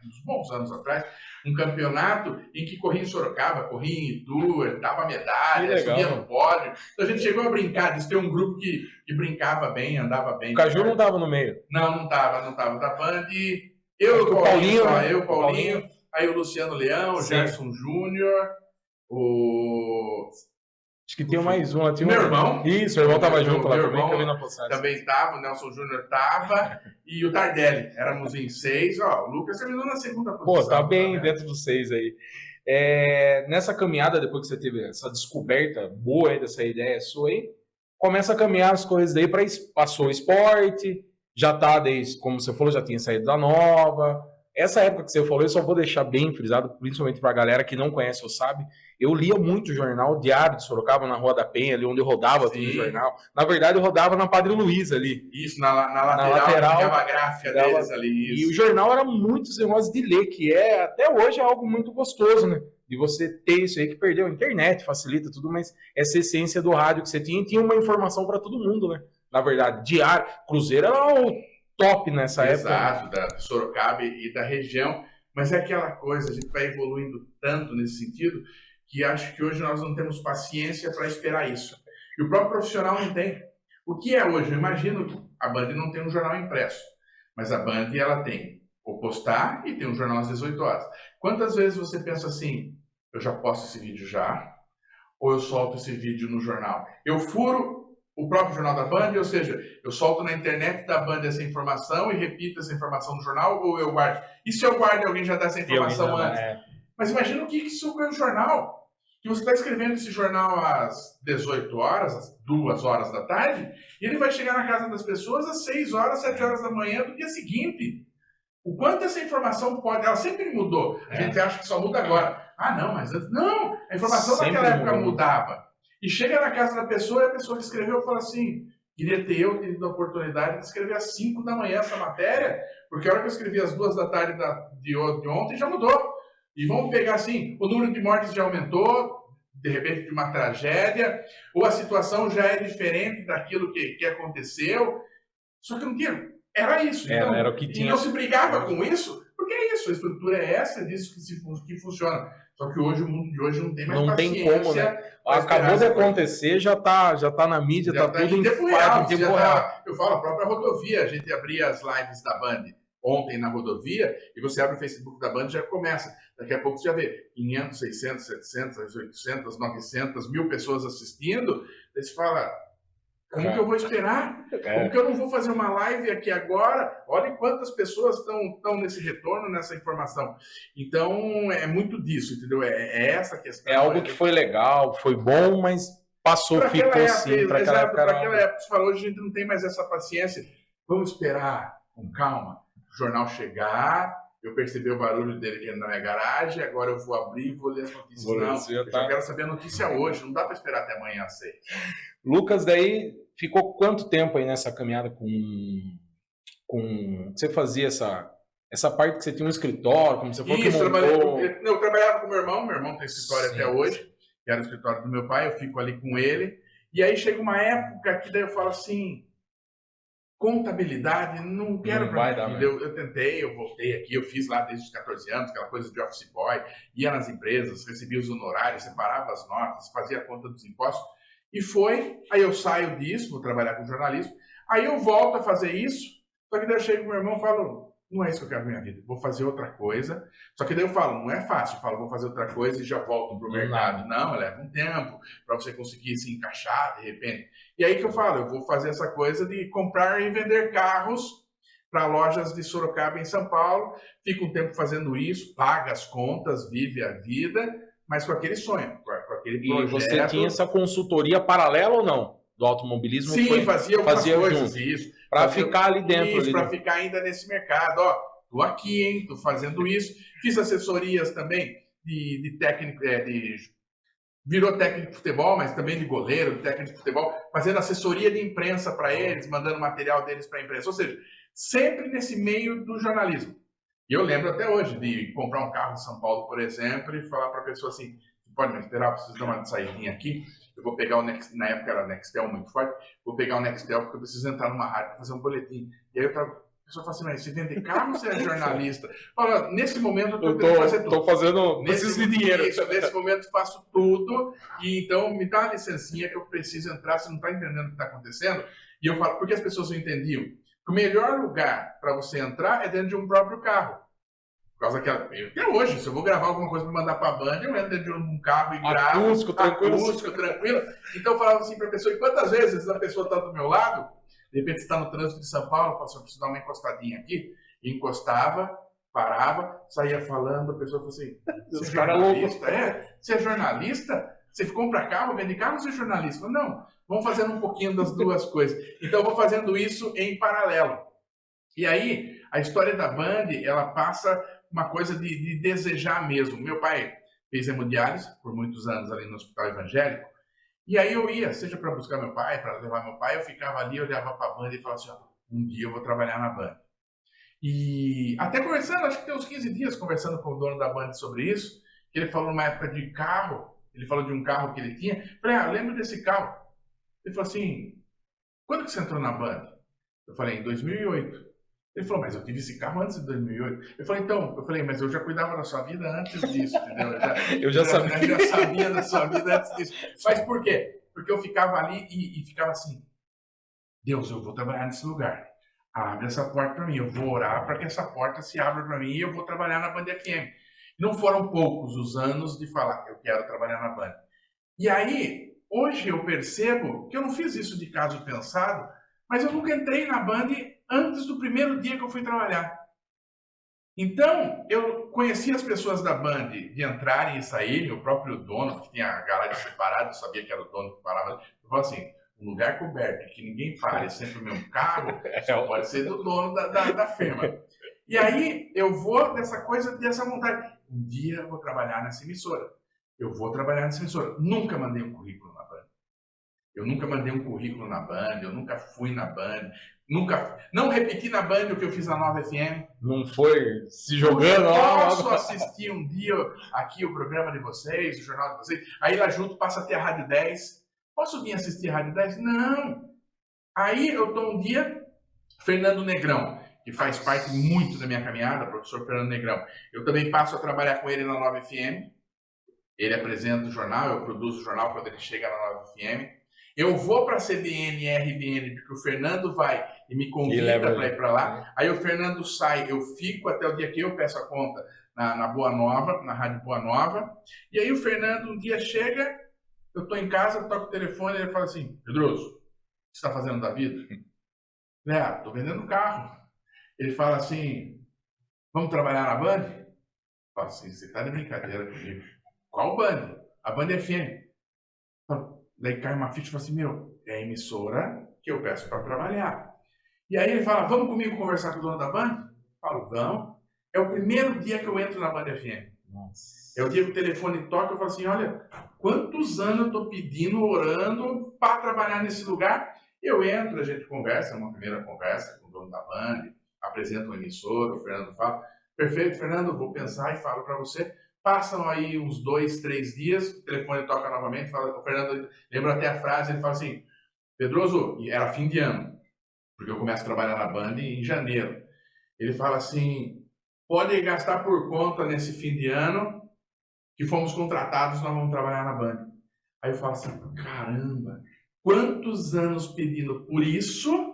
uns bons anos atrás, um campeonato em que corria em Sorocaba, corria em Itu, dava medalha, subia no pódio. Então a gente chegou a brincar, diz ter um grupo que brincava bem, andava bem. O Caju não estava no meio? Não estava. Da Band, eu e o Paulinho, aí o Luciano Leão, o Gerson Júnior, Acho que tinha mais um lá. Meu irmão. Isso, o irmão estava junto lá também, que eu vi na postagem. Também estava, o Nelson Júnior estava, e o Tardelli. Éramos em 6, o Lucas terminou na segunda posição. Pô, tá bem dentro dos 6 aí. Nessa caminhada, depois que você teve essa descoberta boa aí dessa ideia sua aí, começa a caminhar as coisas daí para passou o esporte, já tá desde, como você falou, já tinha saído da Nova. Essa época que você falou, eu só vou deixar bem frisado, principalmente para a galera que não conhece ou sabe. Eu lia muito o jornal Diário de Sorocaba, na Rua da Penha, ali onde eu rodava todo o jornal. Na verdade, eu rodava na Padre Luiz ali. Isso, na lateral ficava a gráfica deles ali. Isso. E o jornal era muito negócio de ler, que até hoje é algo muito gostoso, né? De você ter isso aí que perdeu. A internet facilita tudo, mas essa essência do rádio que você tinha uma informação para todo mundo, né? Na verdade, Diário, Cruzeiro era o top nessa época. Exato, da Sorocaba e da região. Mas é aquela coisa, a gente vai evoluindo tanto nesse sentido, que acho que hoje nós não temos paciência para esperar isso. E o próprio profissional não tem. O que é hoje? Eu imagino que a Band não tem um jornal impresso, mas a Band ela tem o postar e tem um jornal às 18 horas. Quantas vezes você pensa assim, eu já posto esse vídeo já, ou eu solto esse vídeo no jornal? Eu furo o próprio jornal da Band, ou seja, eu solto na internet da Band essa informação e repito essa informação no jornal, ou eu guardo? E se eu guardo e alguém já dá essa informação antes? Mas imagina o que isso é o jornal. Que você está escrevendo esse jornal às 18 horas, às 2 horas da tarde, e ele vai chegar na casa das pessoas às 6 horas, 7 horas da manhã do dia seguinte. O quanto essa informação pode... Ela sempre mudou. A gente acha que só muda agora. Ah, não, mas antes... Não! A informação naquela época mudava. E chega na casa da pessoa e a pessoa que escreveu fala assim, queria ter eu tido a oportunidade de escrever às 5 da manhã essa matéria, porque a hora que eu escrevi às 2 da tarde de ontem já mudou. E vamos pegar assim, o número de mortes já aumentou, de repente de uma tragédia, ou a situação já é diferente daquilo que aconteceu. Só que não tinha. Era isso. Então, era o que tinha. E não se brigava com isso, porque é isso, a estrutura é essa, é disso que funciona. Só que hoje o mundo de hoje não tem mais paciência. Não tem como, né? Acabou de acontecer, já tá na mídia, tá tudo em tempo real. Eu falo, a própria rodovia, a gente abria as lives da Band ontem na rodovia, e você abre o Facebook da Band e já começa. Daqui a pouco você já vê 500, 600, 700, 800, 900, 1000 pessoas assistindo. Aí você fala, como que eu vou esperar? Como que eu não vou fazer uma live aqui agora? Olha quantas pessoas estão nesse retorno, nessa informação. Então, é muito disso, entendeu? É essa questão. É algo que foi legal, foi bom, mas passou, ficou assim. Para aquela época, você falou, hoje a gente não tem mais essa paciência. Vamos esperar com calma o jornal chegar, eu percebi o barulho dele aqui na minha garagem, agora eu vou abrir e vou ler as notícias. Eu já quero saber a notícia hoje, não dá para esperar até amanhã às 6. Lucas, daí ficou quanto tempo aí nessa caminhada com você fazia essa parte que você tinha um escritório, como você falou que montou... Eu trabalhava com meu irmão tem escritório até hoje, que era o escritório do meu pai, eu fico ali com ele, e aí chega uma época que daí eu falo assim, contabilidade, não quero para mim. Eu tentei, eu voltei aqui, eu fiz lá desde os 14 anos, aquela coisa de office boy, ia nas empresas, recebia os honorários, separava as notas, fazia a conta dos impostos, e aí eu saio disso, vou trabalhar com jornalismo, aí eu volto a fazer isso, Só que daí eu chego com meu irmão e falo, não é isso que eu quero na minha vida, vou fazer outra coisa. Só que daí eu falo, não é fácil, eu falo, vou fazer outra coisa e já volto pro mercado. Não, leva um tempo para você conseguir se encaixar de repente. E aí que eu falo, eu vou fazer essa coisa de comprar e vender carros para lojas de Sorocaba em São Paulo, fica um tempo fazendo isso, paga as contas, vive a vida, mas com aquele sonho, com aquele projeto. E você tinha essa consultoria paralela ou não? Do automobilismo? Sim, fazia algumas coisas, junto, isso. Para ficar ali dentro. Isso, para ficar ainda nesse mercado. Ó, tô aqui, hein, tô fazendo isso. Fiz assessorias também de técnico, virou técnico de futebol, mas também de goleiro, de técnico de futebol, fazendo assessoria de imprensa para eles, mandando material deles para a imprensa. Ou seja, sempre nesse meio do jornalismo. E eu lembro até hoje de comprar um carro em São Paulo, por exemplo, e falar para a pessoa assim, pode me esperar, preciso dar uma saída aqui, eu vou pegar o Nextel, na época era Nextel muito forte, vou pegar o Nextel porque eu preciso entrar numa rádio para fazer um boletim. E aí a pessoa fala assim, mas você vende carro ou você é jornalista? Fala, nesse momento eu estou fazendo tudo. Estou fazendo, preciso de dinheiro. Nesse momento faço tudo, e então me dá uma licencinha que eu preciso entrar, você não está entendendo o que está acontecendo? E eu falo, porque as pessoas não entendiam? O melhor lugar para você entrar é dentro de um próprio carro. Por causa que até hoje, se eu vou gravar alguma coisa para mandar para a Band, eu entro dentro de um carro e gravo. Acústico, tranquilo. Então eu falava assim para a pessoa, e quantas vezes a pessoa está do meu lado, de repente está no trânsito de São Paulo, eu falo assim, eu preciso dar uma encostadinha aqui, e encostava, parava, saía falando, a pessoa falou assim, você é jornalista? Você é jornalista? Você compra carro, vende carro ou você é jornalista? Eu falei, não, vamos fazendo um pouquinho das duas coisas. Então eu vou fazendo isso em paralelo. E aí, a história da Band, ela passa uma coisa de desejar mesmo. Meu pai fez hemodiálise por muitos anos ali no hospital evangélico. E aí eu ia, seja para buscar meu pai, para levar meu pai, eu ficava ali, eu olhava para a Band e falava assim, ó, um dia eu vou trabalhar na Band. E até conversando, acho que tem uns 15 dias conversando com o dono da Band sobre isso, que ele falou numa época de carro, ele falou de um carro que ele tinha. Eu falei, lembro desse carro. Ele falou assim, quando que você entrou na Band? Eu falei, em 2008. Ele falou, mas eu tive esse carro antes de 2008. Eu falei, mas eu já cuidava da sua vida antes disso, entendeu? Eu já sabia da sua vida antes disso. Mas por quê? Porque eu ficava ali e ficava assim, Deus, eu vou trabalhar nesse lugar. Abre essa porta para mim. Eu vou orar para que essa porta se abra para mim e eu vou trabalhar na Band FM. Não foram poucos os anos de falar, eu quero trabalhar na Band. E aí, hoje eu percebo que eu não fiz isso de caso pensado, mas eu nunca entrei na Band antes do primeiro dia que eu fui trabalhar. Então, eu conheci as pessoas da Band de entrarem e saírem, o próprio dono, que tinha a garagem separada, eu sabia que era o dono que parava. Eu falava assim, um lugar coberto, que ninguém pare, sempre o mesmo carro, só pode ser do dono da firma. E aí, eu vou dessa coisa, dessa vontade. Um dia eu vou trabalhar nessa emissora. Eu vou trabalhar nessa emissora. Nunca mandei um currículo na Band. Eu nunca mandei um currículo na Band, eu nunca fui na Band, não repeti na Band o que eu fiz na Nova FM. Não foi se jogando. Eu posso assistir um dia aqui o programa de vocês, o jornal de vocês, aí lá junto passa a ter a Rádio 10. Posso vir assistir a Rádio 10? Não. Aí eu estou um dia, Fernando Negrão, que faz parte muito da minha caminhada, professor Fernando Negrão. Eu também passo a trabalhar com ele na Nova FM. Ele apresenta o jornal, eu produzo o jornal quando ele chega na Nova FM. Eu vou para a CBN e RBN, porque o Fernando vai e me convida para ir para lá. Aí o Fernando sai, eu fico até o dia que eu peço a conta na Boa Nova, na Rádio Boa Nova. E aí o Fernando um dia chega, eu estou em casa, toco o telefone e ele fala assim, Pedroso, o que você está fazendo da vida? Estou vendendo carro. Ele fala assim, vamos trabalhar na Band? Eu falo assim, você está de brincadeira comigo. Qual Band? A Band FM. Daí cai uma ficha e fala assim, é a emissora que eu peço para trabalhar. E aí ele fala, vamos comigo conversar com o dono da Band? Eu falo, vamos. É o primeiro dia que eu entro na Band FM. Nossa. É o dia que o telefone toca, eu falo assim, olha, quantos anos eu estou pedindo, orando para trabalhar nesse lugar? Eu entro, a gente conversa, uma primeira conversa com o dono da Band, apresenta uma emissora, o Fernando fala, perfeito, Fernando, vou pensar e falo para você. Passam aí uns 2, 3 dias, o telefone toca novamente, fala, o Fernando lembra até a frase, ele fala assim, Pedroso, e era fim de ano, porque eu começo a trabalhar na Band em janeiro. Ele fala assim, pode gastar por conta nesse fim de ano, que fomos contratados, nós vamos trabalhar na Band. Aí eu falo assim, caramba, quantos anos pedindo por isso,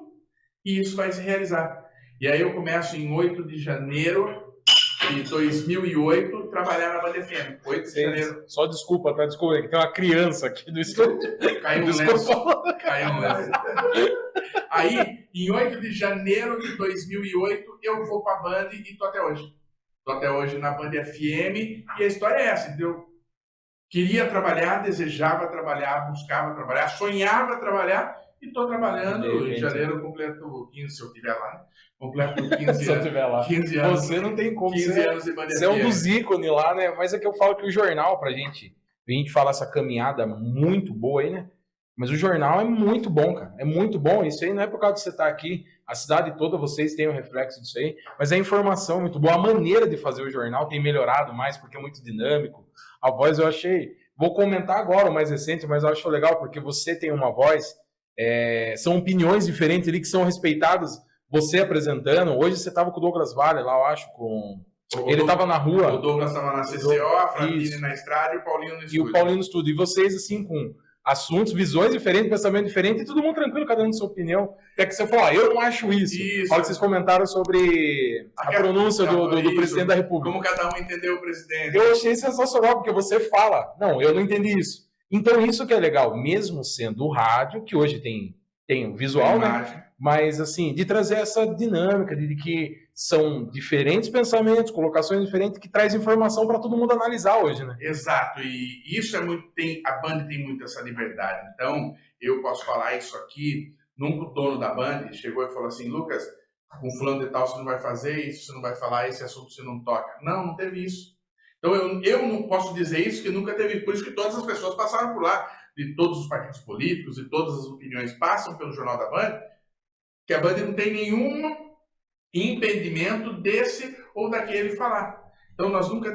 e isso vai se realizar. E aí eu começo em 8 de janeiro de 2008 trabalhar na Band FM. 8 de janeiro. Só desculpa, tá? Desculpa, é que tem uma criança aqui no estúdio. Caiu um lenço. Caiu um lenço. Aí, em 8 de janeiro de 2008, eu vou para a Band e tô até hoje. Tô até hoje na Band FM e a história é essa, entendeu? Queria trabalhar, desejava trabalhar, buscava trabalhar, sonhava trabalhar e estou trabalhando. Em janeiro eu completo 15, se eu estiver lá, né? Completo 15 se eu estiver lá. 15 anos. Você não tem como. 15 anos de Band FM. Você é um dos ícones lá, né? Mas é que eu falo que o jornal, pra gente falar essa caminhada muito boa aí, né? Mas o jornal é muito bom, cara. É muito bom. Isso aí não é por causa de você estar aqui. A cidade toda, vocês têm um reflexo disso aí. Mas a informação é muito boa. A maneira de fazer o jornal tem melhorado mais, porque é muito dinâmico. A voz eu achei... Vou comentar agora o mais recente, mas eu acho legal, porque você tem uma voz... são opiniões diferentes ali que são respeitadas. Você apresentando. Hoje você estava com o Douglas Vale lá, eu acho, com... Ele estava na rua. O Douglas estava na CCO, a Fratini na estrada e o Paulinho no estúdio. E o Paulinho no estúdio. E vocês, assim, com assuntos, visões diferentes, pensamento diferente, e todo mundo tranquilo, cada um com sua opinião. Até que você falou, eu não acho isso. Olha que vocês comentaram sobre a pronúncia do presidente da República. Como cada um entendeu o presidente. Eu achei sensacional, porque você fala, não, eu não entendi isso. Então, isso que é legal, mesmo sendo o rádio, que hoje tem o visual, né? Mas, assim, de trazer essa dinâmica, de que são diferentes pensamentos, colocações diferentes, que traz informação para todo mundo analisar hoje, né? Exato, e isso é muito... a Band tem muito essa liberdade. Então, eu posso falar isso aqui, nunca o dono da Band chegou e falou assim, Lucas, com fulano de tal você não vai fazer isso, você não vai falar esse assunto, você não toca. Não, não teve isso. Então, eu não posso dizer isso, que nunca teve. Por isso que todas as pessoas passaram por lá, de todos os partidos políticos e todas as opiniões passam pelo Jornal da Band, que a Band não tem nenhum impedimento desse ou daquele falar. Então, nós nunca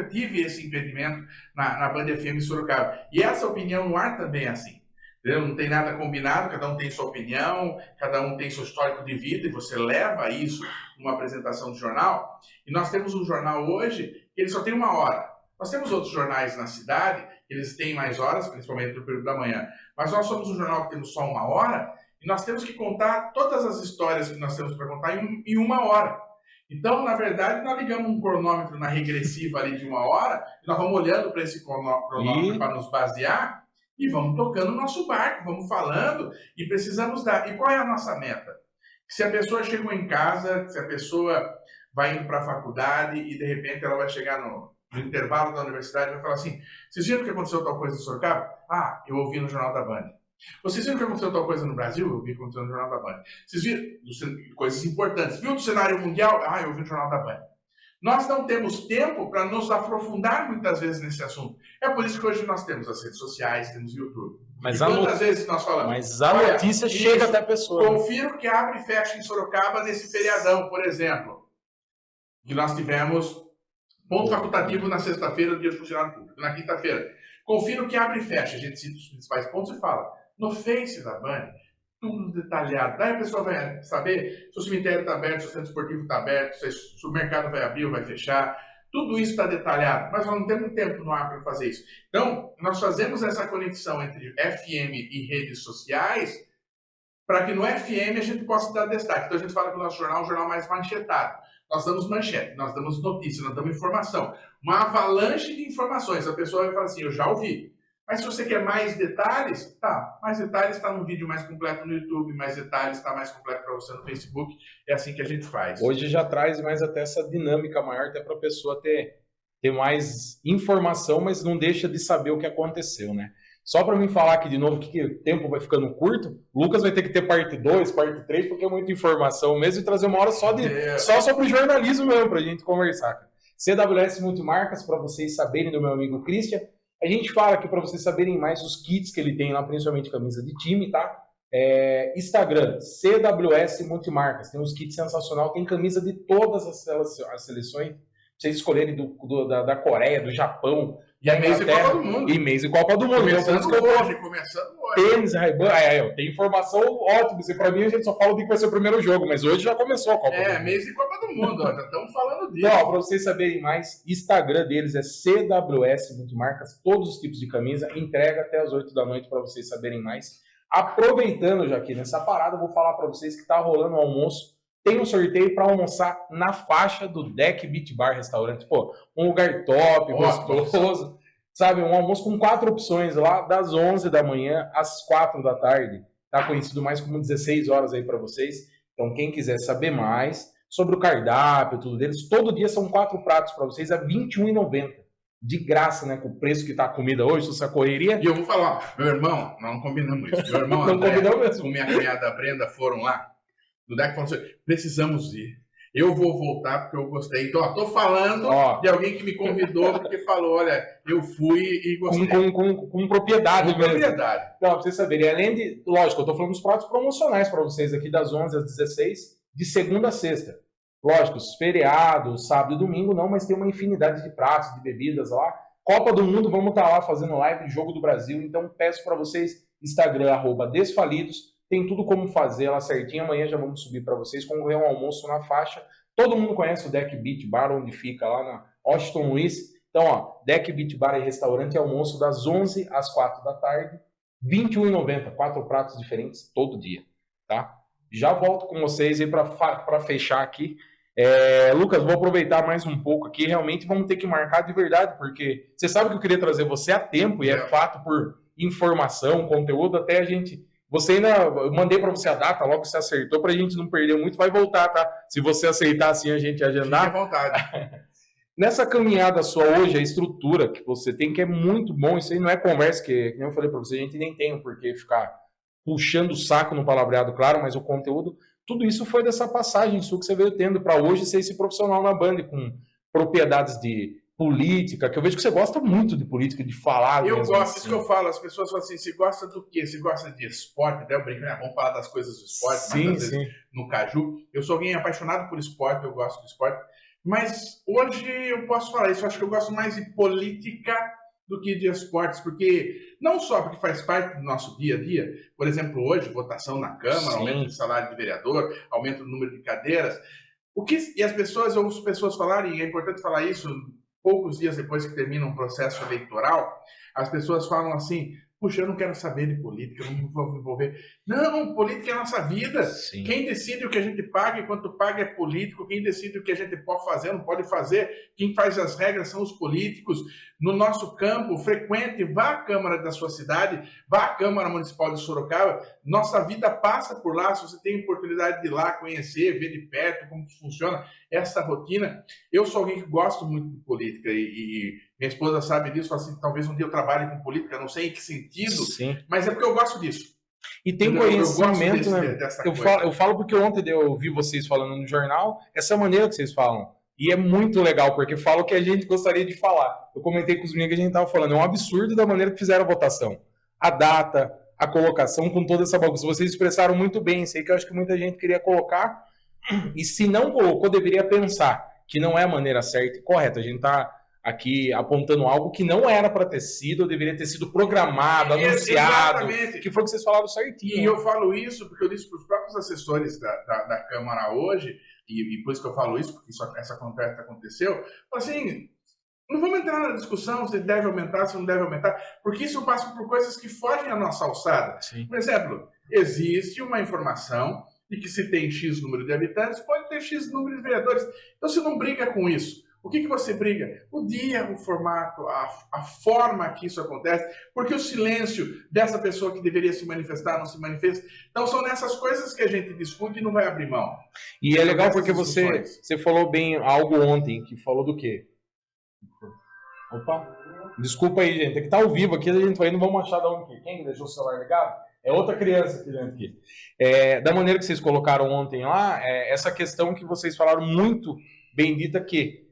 tive esse impedimento na Band FM Sorocaba. E essa opinião no ar também é assim. Entendeu? Não tem nada combinado, cada um tem sua opinião, cada um tem seu histórico de vida, e você leva isso numa apresentação de jornal. E nós temos um jornal hoje que ele só tem 1 hora. Nós temos outros jornais na cidade, eles têm mais horas, principalmente no período da manhã. Mas nós somos um jornal que temos só 1 hora, e nós temos que contar todas as histórias que nós temos para contar em 1 hora. Então, na verdade, nós ligamos um cronômetro na regressiva ali de 1 hora, e nós vamos olhando para esse cronômetro para nos basear, e vamos tocando o nosso barco, vamos falando, e precisamos dar. E qual é a nossa meta? Se a pessoa chegou em casa, se a pessoa vai indo para a faculdade, e de repente ela vai chegar no intervalo da universidade e vai falar assim, vocês viram que aconteceu tal coisa em Sorocaba? Ah, eu ouvi no Jornal da Band. Vocês viram que aconteceu tal coisa no Brasil? Eu vi que aconteceu no Jornal da Band. Vocês viram coisas importantes. Viu do cenário mundial? Ah, eu vi no Jornal da Band. Nós não temos tempo para nos aprofundar muitas vezes nesse assunto. É por isso que hoje nós temos as redes sociais, temos o YouTube. Mas quantas vezes nós falamos? Mas a notícia chega até a pessoa. Confiro que abre e fecha em Sorocaba nesse feriadão, por exemplo. Que nós tivemos ponto facultativo na sexta-feira, dia do funcionário público. Na quinta-feira. Confiro que abre e fecha. A gente cita os principais pontos e fala. No Face da Band, tudo detalhado. Daí a pessoa vai saber se o cemitério está aberto, se o centro esportivo está aberto, se o mercado vai abrir ou vai fechar. Tudo isso está detalhado, mas nós não temos tempo no ar para fazer isso. Então, nós fazemos essa conexão entre FM e redes sociais para que no FM a gente possa dar destaque. Então, a gente fala que o nosso jornal é um jornal mais manchetado. Nós damos manchete, nós damos notícia, nós damos informação. Uma avalanche de informações. A pessoa vai falar assim, eu já ouvi. Mas se você quer mais detalhes, tá. Mais detalhes está no vídeo mais completo no YouTube, mais detalhes está mais completo para você no Facebook. É assim que a gente faz. Hoje já traz mais até essa dinâmica maior, até para a pessoa ter mais informação, mas não deixa de saber o que aconteceu, né? Só para mim falar aqui de novo que o tempo vai ficando curto, o Lucas vai ter que ter parte 2, parte 3, porque é muita informação mesmo, e trazer uma hora só sobre jornalismo mesmo, para a gente conversar. Cara. CWS Multimarcas, para vocês saberem do meu amigo Christian. A gente fala aqui para vocês saberem mais os kits que ele tem lá, principalmente camisa de time, tá? Instagram, CWS Multimarcas. Tem uns kits sensacional, tem camisa de todas as seleções. Pra vocês escolherem da Coreia, do Japão. E a mês de Copa do Mundo. E mês de Copa do Mundo. Começando hoje. Tênis, Ray-Ban. Tem informação ótima. E pra mim a gente só fala que vai ser o primeiro jogo, mas hoje já começou a Copa do Mundo. Mês de Copa do Mundo, ó, já estamos falando disso. Então, pra vocês saberem mais, Instagram deles é CWS Multimarcas, todos os tipos de camisa, entrega até as 8 da noite pra vocês saberem mais. Aproveitando já aqui nessa parada, eu vou falar pra vocês que tá rolando um almoço tem um sorteio para almoçar na faixa do Deck Beach Bar Restaurante. Pô, um lugar top, gostoso, sabe? Um almoço com 4 opções lá, das 11 da manhã às 4 da tarde. Tá conhecido mais como 16 horas aí para vocês. Então, quem quiser saber mais sobre o cardápio, tudo deles, todo dia são 4 pratos para vocês a R$ 21,90. De graça, né? Com o preço que tá a comida hoje, essa correria. E eu vou falar, meu irmão, nós não combinamos isso. Meu irmão não André, combinou mesmo. com minha cunhada Brenda foram lá. No deck falou assim, precisamos ir. Eu vou voltar porque eu gostei. Então, ó, tô falando de alguém que me convidou porque falou, olha, eu fui e gostei. Com propriedade com mesmo. Propriedade. Não, pra vocês saberem, além de, lógico, eu tô falando dos pratos promocionais para vocês aqui das 11 às 16, de segunda a sexta. Lógico, os feriados, sábado e domingo não, mas tem uma infinidade de pratos, de bebidas lá. Copa do Mundo, vamos estar lá fazendo live de Jogo do Brasil, então peço para vocês, Instagram, @desfalidos, tem tudo como fazer lá certinho. Amanhã já vamos subir para vocês, concorrer um almoço na faixa. Todo mundo conhece o Deck Beach Bar, onde fica lá na Washington Luiz. Então, ó, Deck Beach Bar e Restaurante, almoço das 11 às 4 da tarde, R$ 21,90, 4 pratos diferentes todo dia, tá? Já volto com vocês aí para fechar aqui. Lucas, vou aproveitar mais um pouco aqui. Realmente vamos ter que marcar de verdade, porque você sabe que eu queria trazer você a tempo, e é fato por informação, conteúdo, até a gente... Você ainda... Eu mandei para você a data, logo você acertou, para a gente não perder muito, vai voltar, tá? Se você aceitar assim, a gente agendar. Fique à vontade. Nessa caminhada sua hoje, a estrutura que você tem, que é muito bom, isso aí não é conversa, que eu falei para você, a gente nem tem por que ficar puxando o saco no palavreado, claro, mas o conteúdo, tudo isso foi dessa passagem sua que você veio tendo para hoje ser esse profissional na Band, com propriedades de política, que eu vejo que você gosta muito de política, de falar. Eu gosto, assim. Isso que eu falo, as pessoas falam assim, você gosta do quê? Você gosta de esporte? Daí eu brinco, né? Vamos falar das coisas do esporte, sim, muitas vezes no Caju. Eu sou alguém apaixonado por esporte, eu gosto de esporte, mas hoje eu posso falar isso, eu acho que eu gosto mais de política do que de esportes, porque não só porque faz parte do nosso dia a dia, por exemplo, hoje, votação na Câmara, aumento de salário de vereador, aumento do número de cadeiras, e as pessoas, eu ouço pessoas falarem, e é importante falar isso, poucos dias depois que termina um processo eleitoral, as pessoas falam assim, puxa, eu não quero saber de política, eu não vou me envolver. Não, política é a nossa vida. Sim. Quem decide o que a gente paga e quanto paga é político. Quem decide o que a gente pode fazer, não pode fazer. Quem faz as regras são os políticos. No nosso campo, frequente, vá à Câmara da sua cidade, vá à Câmara Municipal de Sorocaba. Nossa vida passa por lá. Se você tem oportunidade de ir lá conhecer, ver de perto como funciona essa rotina. Eu sou alguém que gosto muito de política e minha esposa sabe disso, fala assim, talvez um dia eu trabalhe com política, não sei em que sentido, sim, mas é porque eu gosto disso. E tem conhecimento, né? Eu falo porque ontem eu vi vocês falando no jornal, essa maneira que vocês falam. E é muito legal, porque falam o que a gente gostaria de falar. Eu comentei com os meninos que a gente estava falando, é um absurdo da maneira que fizeram a votação. A data, a colocação, com toda essa bagunça. Vocês expressaram muito bem, isso aí que eu acho que muita gente queria colocar. E se não colocou, deveria pensar que não é a maneira certa e correta. A gente está aqui apontando algo que não era para ter sido, deveria ter sido programado, anunciado, exatamente. Que foi o que vocês falaram certinho. E eu falo isso porque eu disse para os próprios assessores da Câmara hoje, e por isso que eu falo isso, porque essa conversa aconteceu, assim, não vamos entrar na discussão se deve aumentar, se não deve aumentar, porque isso passa por coisas que fogem à nossa alçada. Sim. Por exemplo, existe uma informação de que se tem X número de habitantes, pode ter X número de vereadores. Então você não briga com isso. O que você briga? O dia, o formato, a forma que isso acontece, porque o silêncio dessa pessoa que deveria se manifestar não se manifesta. Então são nessas coisas que a gente discute e não vai abrir mão. E é legal porque você falou bem algo ontem, que falou do quê? Opa, desculpa aí, gente, é que tá ao vivo aqui, a gente vai, não vamos achar de onde. Quem deixou o celular ligado? É outra criança aqui dentro aqui. Da maneira que vocês colocaram ontem lá, essa questão que vocês falaram muito bem dita que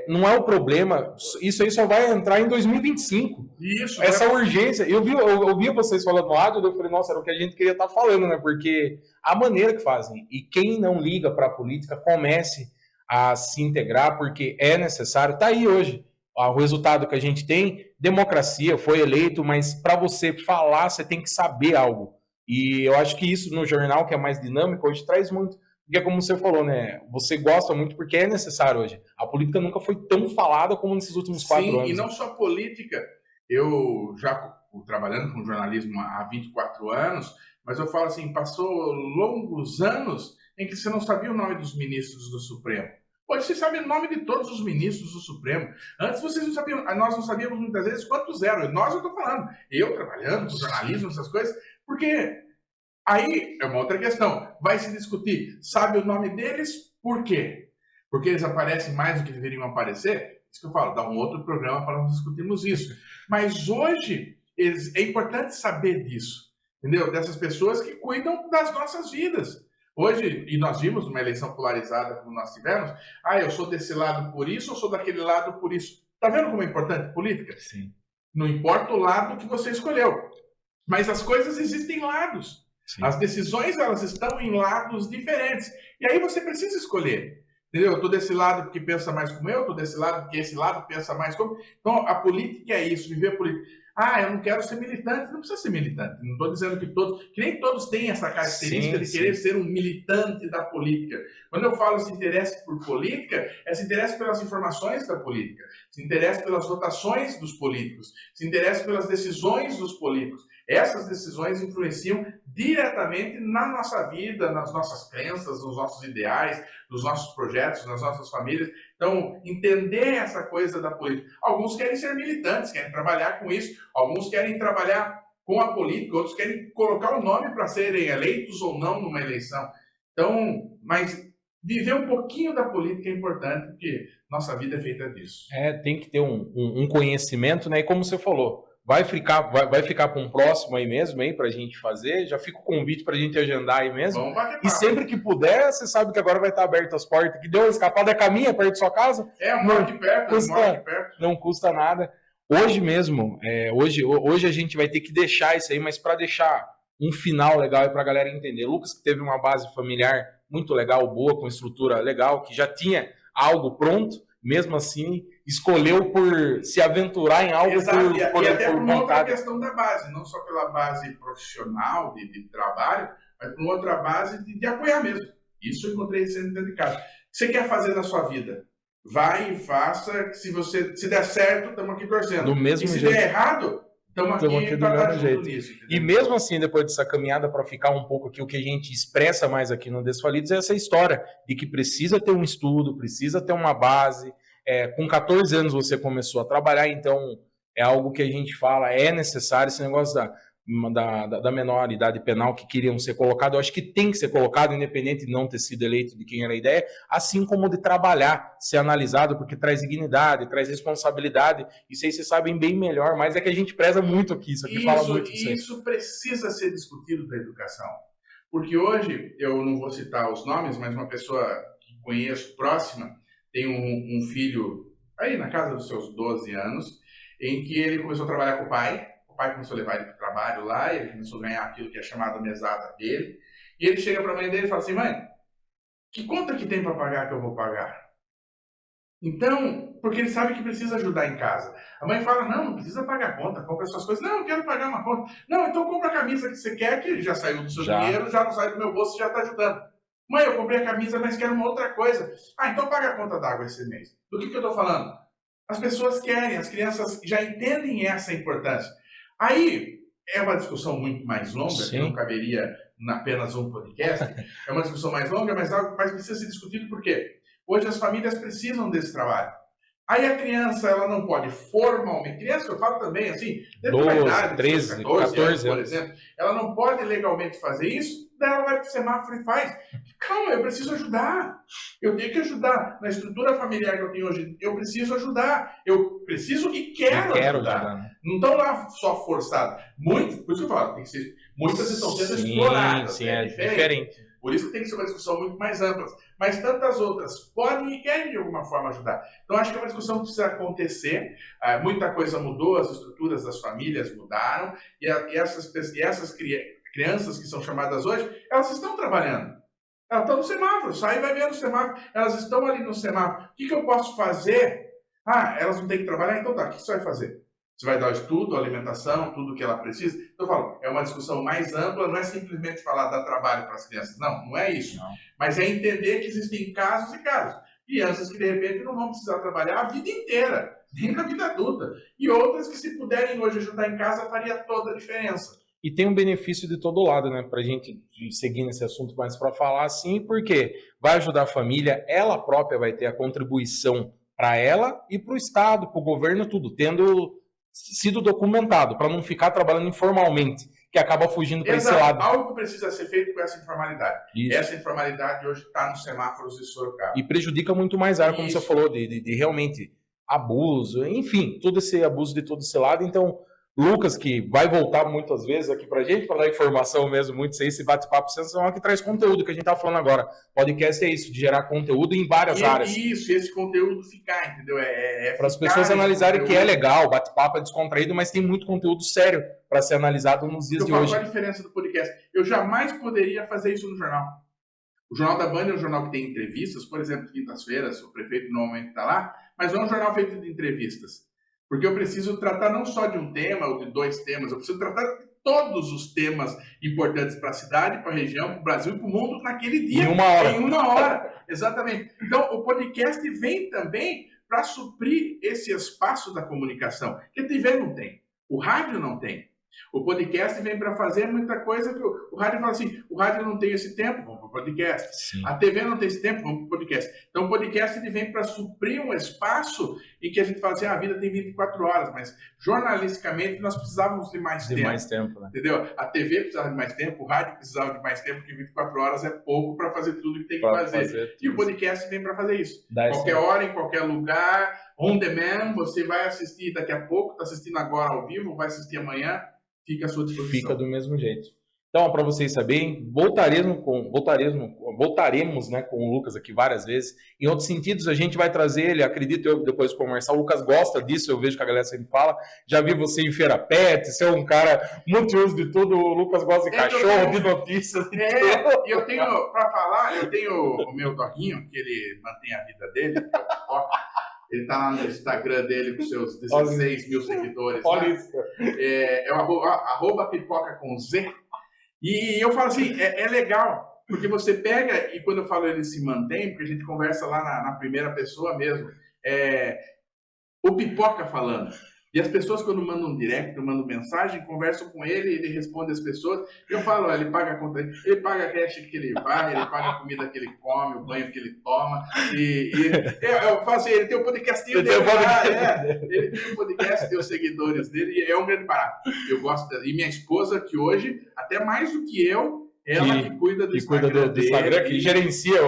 não é o problema, isso aí só vai entrar em 2025. Isso. Essa urgência, eu vi vocês falando no rádio, eu falei, nossa, era o que a gente queria estar falando, né? Porque a maneira que fazem, e quem não liga para a política, comece a se integrar, porque é necessário, tá aí hoje. O resultado que a gente tem, democracia, foi eleito, mas para você falar, você tem que saber algo. E eu acho que isso no jornal, que é mais dinâmico, hoje traz muito. Porque como você falou, né? Você gosta muito porque é necessário hoje. A política nunca foi tão falada como nesses últimos 4 anos. Sim, e não só política. Eu já trabalhando com jornalismo há 24 anos, mas eu falo assim, passou longos anos em que você não sabia o nome dos ministros do Supremo. Hoje você sabe o nome de todos os ministros do Supremo. Antes vocês não sabiam, nós não sabíamos muitas vezes quantos eram. Nós, eu estou falando, eu trabalhando com jornalismo, essas coisas, porque aí é uma outra questão. Vai se discutir, sabe o nome deles, por quê? Porque eles aparecem mais do que deveriam aparecer? Isso que eu falo, dá um outro programa para nós discutirmos isso. Mas hoje é importante saber disso, entendeu? Dessas pessoas que cuidam das nossas vidas. Hoje, e nós vimos uma eleição polarizada como nós tivemos, eu sou desse lado por isso, ou sou daquele lado por isso. Tá vendo como é importante política? Sim. Não importa o lado que você escolheu, mas as coisas existem lados. Sim. As decisões, elas estão em lados diferentes. E aí você precisa escolher. Entendeu? Eu estou desse lado porque pensa mais como eu, estou desse lado porque esse lado pensa mais como... Então, a política é isso, viver política. Eu não quero ser militante. Não precisa ser militante. Não estou dizendo que nem todos têm essa característica de querer ser um militante da política. Quando eu falo se interesse por política, se interesse pelas informações da política, se interesse pelas votações dos políticos, se interesse pelas decisões dos políticos. Essas decisões influenciam diretamente na nossa vida, nas nossas crenças, nos nossos ideais, nos nossos projetos, nas nossas famílias. Então, entender essa coisa da política. Alguns querem ser militantes, querem trabalhar com isso. Alguns querem trabalhar com a política, outros querem colocar o nome para serem eleitos ou não numa eleição. Então, mas viver um pouquinho da política é importante, porque nossa vida é feita disso. Tem que ter um conhecimento, né? E como você falou, vai ficar para um próximo aí mesmo, aí, para a gente fazer. Já fica o convite para a gente agendar aí mesmo. Vamos bater papo. E sempre que puder, você sabe que agora vai estar aberto as portas. Que deu uma escapada, caminha perto da sua casa. Moro aqui perto, não custa nada. Hoje mesmo, hoje a gente vai ter que deixar isso aí, mas para deixar um final legal e para a galera entender. Lucas, que teve uma base familiar muito legal, boa, com estrutura legal, que já tinha algo pronto, mesmo assim, escolheu por se aventurar em algo. Exato, e até por uma outra questão da base, não só pela base profissional de trabalho, mas por uma outra base de apoiar mesmo. Isso eu encontrei sendo dentro de casa. O que você quer fazer na sua vida? Vai e faça. Se der certo, estamos aqui torcendo. Do mesmo jeito. Der errado, estamos aqui do mesmo jeito. Nisso, e mesmo assim, depois dessa caminhada, para ficar um pouco aqui, o que a gente expressa mais aqui no Desfalidos é essa história de que precisa ter um estudo, precisa ter uma base. Com 14 anos você começou a trabalhar, então é algo que a gente fala, é necessário esse negócio da menor idade penal que queriam ser colocado. Eu acho que tem que ser colocado, independente de não ter sido eleito de quem era a ideia, assim como de trabalhar, ser analisado, porque traz dignidade, traz responsabilidade. Isso aí vocês sabem bem melhor, mas é que a gente preza muito aqui, isso aqui fala muito disso. Isso precisa ser discutido da educação. Porque hoje, eu não vou citar os nomes, mas uma pessoa que conheço próxima tem um filho aí na casa dos seus 12 anos, em que ele começou a trabalhar com o pai. O pai começou a levar ele para o trabalho lá, ele começou a ganhar aquilo que é chamado a mesada dele. E ele chega para a mãe dele e fala assim: mãe, que conta que tem para pagar que eu vou pagar? Então, porque ele sabe que precisa ajudar em casa. A mãe fala: não precisa pagar a conta, compra as suas coisas. Não, eu quero pagar uma conta. Não, então compra a camisa que você quer, que já saiu do seu dinheiro, já não sai do meu bolso, já está ajudando. Mãe, eu comprei a camisa, mas quero uma outra coisa. Então paga a conta d'água esse mês. Do que eu estou falando? As pessoas querem, as crianças já entendem essa importância. Aí, é uma discussão muito mais longa, Sim. que não caberia em apenas um podcast. É uma discussão mais longa, mas precisa ser discutido por quê? Hoje as famílias precisam desse trabalho. Aí a criança, ela não pode formalmente... Criança, eu falo também, assim, dentro da idade, 13, 14 anos, por exemplo, ela não pode legalmente fazer isso, daí ela vai para o semáforo e faz. Calma, eu preciso ajudar. Eu tenho que ajudar. Na estrutura familiar que eu tenho hoje, eu preciso ajudar. Eu preciso e quero ajudar. Não estão lá só forçados. Por isso que eu falo, tem que ser, muitas estão sendo exploradas. Sim, é diferente. Por isso que tem que ser uma discussão muito mais ampla. Mas tantas outras podem e querem de alguma forma ajudar. Então acho que é uma discussão que precisa acontecer. Muita coisa mudou, as estruturas das famílias mudaram. E essas crianças que são chamadas hoje, elas estão trabalhando. Elas estão no semáforo, sai e vai ver no semáforo. Elas estão ali no semáforo. O que eu posso fazer? Elas não têm que trabalhar? Então tá, o que você vai fazer? Você vai dar o estudo, a alimentação, tudo que ela precisa? Então eu falo, é uma discussão mais ampla, não é simplesmente falar dar trabalho para as crianças. Não é isso. Não. Mas é entender que existem casos e casos. Crianças que de repente não vão precisar trabalhar a vida inteira, nem na vida adulta. E outras que se puderem hoje ajudar em casa, faria toda a diferença. E tem um benefício de todo lado, né? Pra gente seguir nesse assunto mais para falar assim, porque vai ajudar a família, ela própria vai ter a contribuição para ela e para o Estado, para o governo, tudo, tendo sido documentado, para não ficar trabalhando informalmente, que acaba fugindo para esse lado. Algo precisa ser feito com essa informalidade. Isso. Essa informalidade hoje está nos semáforos de Sorocaba. E prejudica muito mais a área, como você falou, de realmente abuso, enfim, todo esse abuso de todo esse lado. Então, Lucas, que vai voltar muitas vezes aqui pra gente, para dar informação mesmo, muito sem esse bate-papo sensacional, que traz conteúdo, que a gente tá falando agora. Podcast é isso, de gerar conteúdo em várias áreas. Isso, esse conteúdo ficar, entendeu? Para as pessoas analisarem que é legal, bate-papo é descontraído, mas tem muito conteúdo sério para ser analisado nos dias de hoje. Qual a diferença do podcast? Eu jamais poderia fazer isso no jornal. O Jornal da Band é um jornal que tem entrevistas, por exemplo, quintas-feiras, o prefeito normalmente está lá, mas não é um jornal feito de entrevistas. Porque eu preciso tratar não só de um tema ou de 2 temas, eu preciso tratar de todos os temas importantes para a cidade, para a região, para o Brasil e para o mundo naquele dia. Em uma hora. Exatamente. Então, o podcast vem também para suprir esse espaço da comunicação, que a TV não tem, o rádio não tem. O podcast vem para fazer muita coisa que o rádio fala assim, o rádio não tem esse tempo, vamos para o podcast. Sim. A TV não tem esse tempo, vamos para o podcast. Então o podcast ele vem para suprir um espaço em que a gente fala assim, a vida tem 24 horas, mas jornalisticamente nós precisávamos de mais tempo. Mais tempo, né? Entendeu? A TV precisava de mais tempo, o rádio precisava de mais tempo, porque 24 horas é pouco para fazer tudo que tem que fazer. E o podcast vem para fazer isso. Qualquer hora, em qualquer lugar, on demand, você vai assistir daqui a pouco, está assistindo agora ao vivo, vai assistir amanhã, fica à sua disposição. Fica do mesmo jeito. Então, para vocês saberem, voltaremos né, com o Lucas aqui várias vezes. Em outros sentidos, a gente vai trazer ele, acredito eu, depois para conversar. O Lucas gosta disso, eu vejo que a galera sempre fala. Já vi você em Feira Pet, você é um cara muito uso de tudo. O Lucas gosta de cachorro, de notícias. E eu tenho, para falar, eu tenho o meu doguinho, que ele mantém a vida dele, que é o Pipoca. Ele está lá no Instagram dele com seus 16 mil seguidores. Olha isso. É o @pipoca com Z. E eu falo assim, é legal, porque você pega, e quando eu falo ele se mantém, porque a gente conversa lá na primeira pessoa mesmo, o Pipoca falando. E as pessoas, quando mandam direct, mandam mensagem, conversam com ele, ele responde as pessoas. Eu falo, ó, ele paga a conta, ele paga a creche que ele vai, ele paga a comida que ele come, o banho que ele toma. Eu falo assim, ele tem o podcastinho dele lá, ele tem o podcast, tem os seguidores dele, e é um grande barato. Eu gosto e minha esposa, que hoje, até mais do que eu, ela que cuida do Instagram do Instagram, que gerencia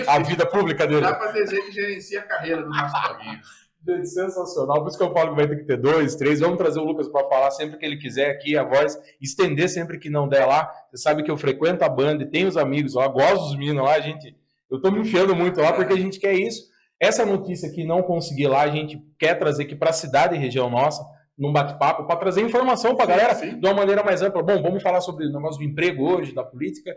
a vida pública dele. Dá para dizer que gerencia a carreira do nosso doguinho. Sensacional, por isso que eu falo que vai ter que ter 2, 3. Vamos trazer o Lucas para falar sempre que ele quiser aqui, a voz, estender sempre que não der lá. Você sabe que eu frequento a banda, tenho os amigos lá, gosto dos meninos lá, eu tô me enfiando muito lá porque a gente quer isso. Essa notícia que não consegui lá, a gente quer trazer aqui para a cidade e região nossa, num bate-papo, para trazer informação para a galera de uma maneira mais ampla. Bom, vamos falar sobre o negócio do emprego hoje, da política,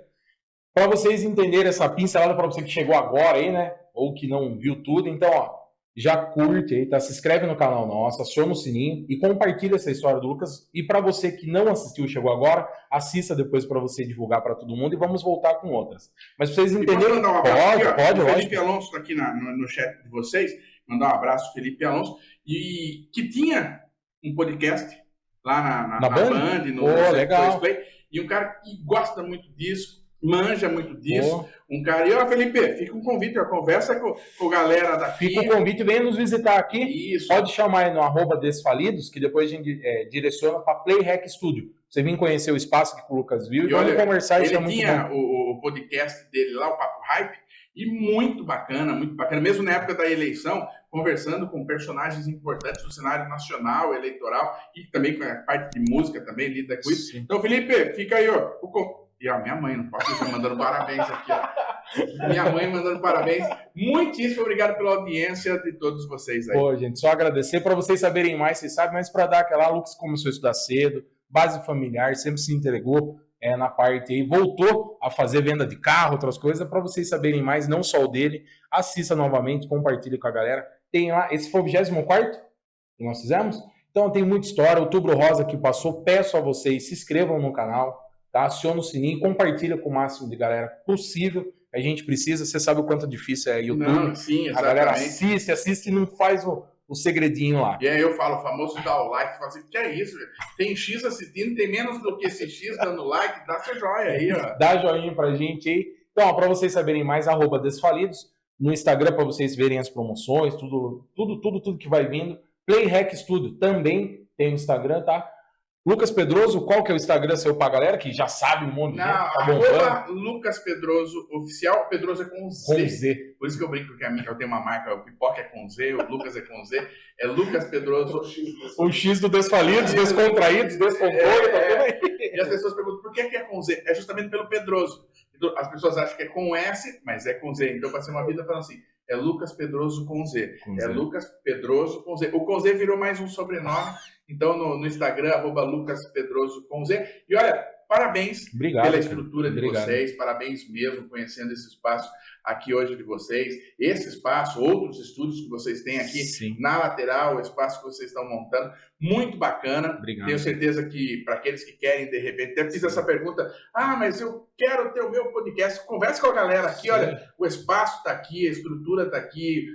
para vocês entenderem essa pincelada, para você que chegou agora aí, né, ou que não viu tudo. Então, ó, já curte aí, tá? Se inscreve no canal nosso, aciona o sininho e compartilha essa história do Lucas. E para você que não assistiu e chegou agora, assista depois para você divulgar para todo mundo e vamos voltar com outras. Mas pra vocês entenderem, pode. O Felipe Alonso está aqui no chat de vocês, mandar um abraço, Felipe Alonso, e que tinha um podcast lá na Band, no legal. Play, e um cara que gosta muito disso, manja muito disso. Um cara, e ó, Felipe, fica um convite, ó, conversa com a galera daqui. Fica um convite, venha nos visitar aqui. Isso. Pode chamar aí no @desfalidos, que depois a gente direciona para Play Hack Studio. Você vem conhecer o espaço que o Lucas viu e vamos conversar. Ele tinha o podcast dele lá, o Papo Hype, e muito bacana, mesmo na época da eleição, conversando com personagens importantes do cenário nacional, eleitoral, e também com a parte de música também, lida com isso. Sim. Então, Felipe, fica aí, ó. E a minha mãe, não posso estar mandando parabéns aqui, ó. Minha mãe mandando parabéns. Muitíssimo obrigado pela audiência de todos vocês aí. Pô, gente, só agradecer. Para vocês saberem mais, vocês sabem, mas para dar aquela, Lucas começou a estudar cedo, base familiar, sempre se entregou na parte aí, voltou a fazer venda de carro, outras coisas. Para vocês saberem mais, não só o dele, assista novamente, compartilhe com a galera. Tem lá, esse foi o 24º que nós fizemos. Então tem muita história, Outubro Rosa que passou. Peço a vocês, se inscrevam no canal. Tá? Aciona o sininho, compartilha com o máximo de galera possível. A gente precisa, você sabe o quanto difícil é YouTube. Não, sim, a galera assiste e não faz o segredinho lá. E aí eu falo, o famoso dar o like, você fala assim, que é isso? Tem X assistindo, tem menos do que esse X dando like, dá seu joia aí, ó. Dá joinha pra gente aí. Então, para vocês saberem mais, @Desfalidos. No Instagram, para vocês verem as promoções, tudo que vai vindo. Playhack Studio também tem no Instagram, tá? Lucas Pedroso, qual que é o Instagram seu pra galera que já sabe um monte de gente? Tá Lucas Pedroso Oficial. Pedroso é com Z. Com Z. Por isso que eu brinco que eu tenho uma marca, o Pipoca é com Z, o Lucas é com Z. É Lucas Pedroso. O X do Desfalidos, Descontraídos, Descontrole, tá tudo aí. E as pessoas perguntam por que é com Z? É justamente pelo Pedroso. As pessoas acham que é com S, mas é com Z. Então, para ser uma vida, falando assim, é Lucas Pedroso com Z. Lucas Pedroso com Z. O com Z virou mais um sobrenome. Então, no Instagram, @Lucas Pedroso com Z. E olha, parabéns pela estrutura de vocês. Parabéns mesmo, conhecendo esse espaço aqui hoje de vocês. Esse espaço, outros estúdios que vocês têm aqui na lateral, o espaço que vocês estão montando. Muito bacana. Obrigado. Tenho certeza que, para aqueles que querem, de repente, até fiz essa pergunta, mas eu quero ter o meu podcast. Converse com a galera aqui, olha, o espaço está aqui, a estrutura está aqui,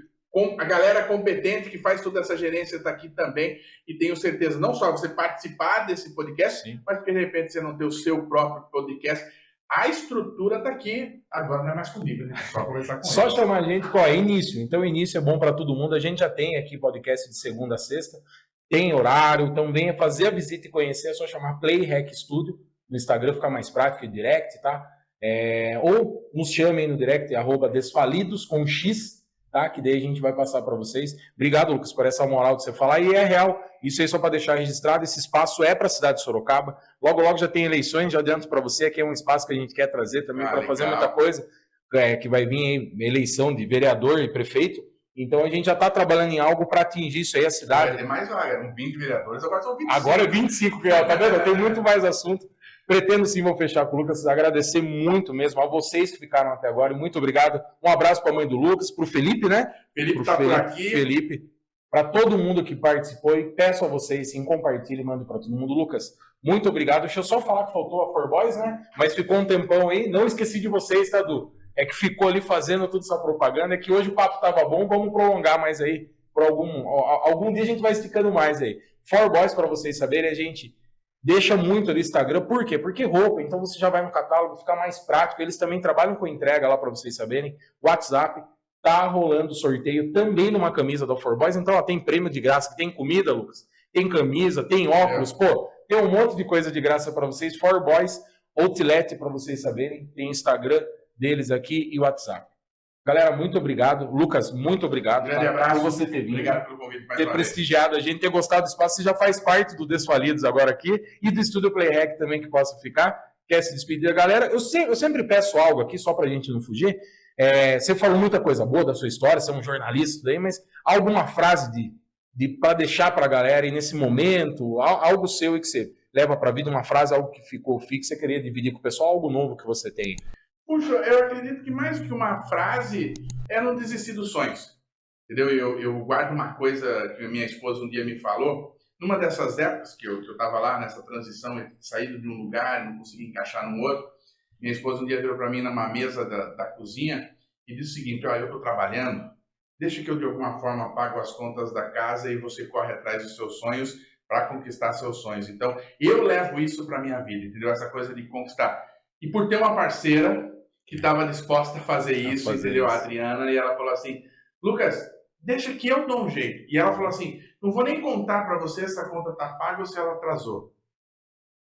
a galera competente que faz toda essa gerência está aqui também, e tenho certeza, não só você participar desse podcast, mas que de repente você não ter o seu próprio podcast. A estrutura está aqui, agora não é mais comigo, né? Só conversar com ele. Só chamar a gente, início. Então, o início é bom para todo mundo. A gente já tem aqui podcast de segunda a sexta, tem horário, então venha fazer a visita e conhecer, é só chamar Playhack Studio no Instagram, fica mais prático, direct, tá? Ou nos chamem no direct, @Desfalidos com X, tá? Que daí a gente vai passar para vocês. Obrigado, Lucas, por essa moral de você falar. E é real, isso aí só para deixar registrado, esse espaço é para a cidade de Sorocaba. Logo, logo já tem eleições, já adianto para você, aqui é um espaço que a gente quer trazer também para fazer muita coisa, que vai vir aí, eleição de vereador e prefeito. Então a gente já está trabalhando em algo para atingir isso aí, a cidade. Vai ter mais vaga, 20 vereadores, agora são 25. Agora é 25, tá vendo? Tem muito mais assunto. Pretendo sim, vou fechar com o Lucas, agradecer muito mesmo a vocês que ficaram até agora, e muito obrigado. Um abraço para a mãe do Lucas, para o Felipe, né? Felipe está por aqui. Felipe, para todo mundo que participou, e peço a vocês, sim, compartilhem e mandem para todo mundo. Lucas, muito obrigado. Deixa eu só falar que faltou a 4Boys, né? Mas ficou um tempão aí, não esqueci de vocês, tá, Du? É que ficou ali fazendo toda essa propaganda, é que hoje o papo estava bom, vamos prolongar mais aí, por algum dia a gente vai esticando mais aí. 4Boys, para vocês saberem, a gente deixa muito ali no Instagram. Por quê? Porque roupa, então você já vai no catálogo, fica mais prático. Eles também trabalham com entrega lá para vocês saberem. WhatsApp, tá rolando sorteio também numa camisa da 4Boys. Então, tem prêmio de graça, tem comida, Lucas, tem camisa, tem óculos, tem um monte de coisa de graça para vocês. 4Boys, Outlet, para vocês saberem. Tem Instagram deles aqui e WhatsApp. Galera, muito obrigado. Lucas, muito obrigado por você ter vindo. Obrigado pelo convite. Ter prestigiado a gente, ter gostado do espaço. Você já faz parte do Desfalidos agora aqui e do Estúdio Playhack também que possa ficar. Quer se despedir da galera? Eu sempre peço algo aqui, só para a gente não fugir. Você falou muita coisa boa da sua história, você é um jornalista daí, mas alguma frase para deixar para a galera e nesse momento, algo seu e que você leva para a vida, uma frase, algo que ficou fixo, você queria dividir com o pessoal, algo novo que você tem? Puxa, eu acredito que mais do que uma frase é não desistir dos sonhos, entendeu? Eu guardo uma coisa que a minha esposa um dia me falou, numa dessas épocas que eu estava lá nessa transição, saído de um lugar e não conseguia encaixar no outro, minha esposa um dia virou para mim numa mesa da cozinha e disse o seguinte: olha, eu estou trabalhando, deixa que eu de alguma forma pago as contas da casa e você corre atrás dos seus sonhos para conquistar seus sonhos. Então, eu levo isso para minha vida, entendeu? Essa coisa de conquistar. E por ter uma parceira que estava disposta a fazer isso, entendeu? A Adriana, e ela falou assim: Lucas, deixa que eu dou um jeito. E ela falou assim: não vou nem contar para você se a conta está paga ou se ela atrasou.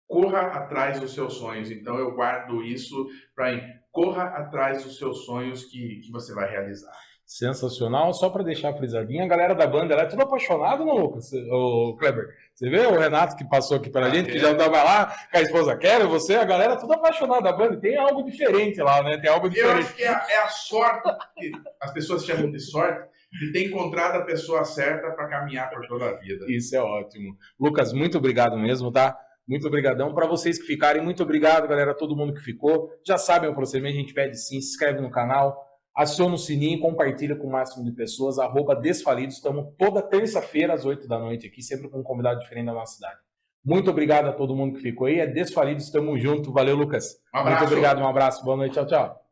Corra atrás dos seus sonhos. Então eu guardo isso para mim. Corra atrás dos seus sonhos que você vai realizar. Sensacional. Só para deixar frisadinha, a galera da banda, ela é tudo apaixonada, não, Lucas? O Kleber, você vê o Renato que passou aqui pela gente, que já estava lá com a esposa Kelly, você, a galera tudo apaixonada da banda. Tem algo diferente lá, né? Tem algo diferente. Eu acho que é a sorte, que as pessoas chamam de sorte, de ter encontrado a pessoa certa para caminhar por toda a vida. Isso é ótimo. Lucas, muito obrigado mesmo, tá? Muito obrigadão. Para vocês que ficarem, muito obrigado, galera, todo mundo que ficou. Já sabem o procedimento, a gente pede sim, se inscreve no canal, aciona o sininho, compartilha com o máximo de pessoas, @Desfalidos. Estamos toda terça-feira às 8 da noite aqui, sempre com um convidado diferente da nossa cidade. Muito obrigado a todo mundo que ficou aí. É Desfalidos, estamos juntos. Valeu, Lucas. Um abraço. Muito obrigado, um abraço. Boa noite, tchau, tchau.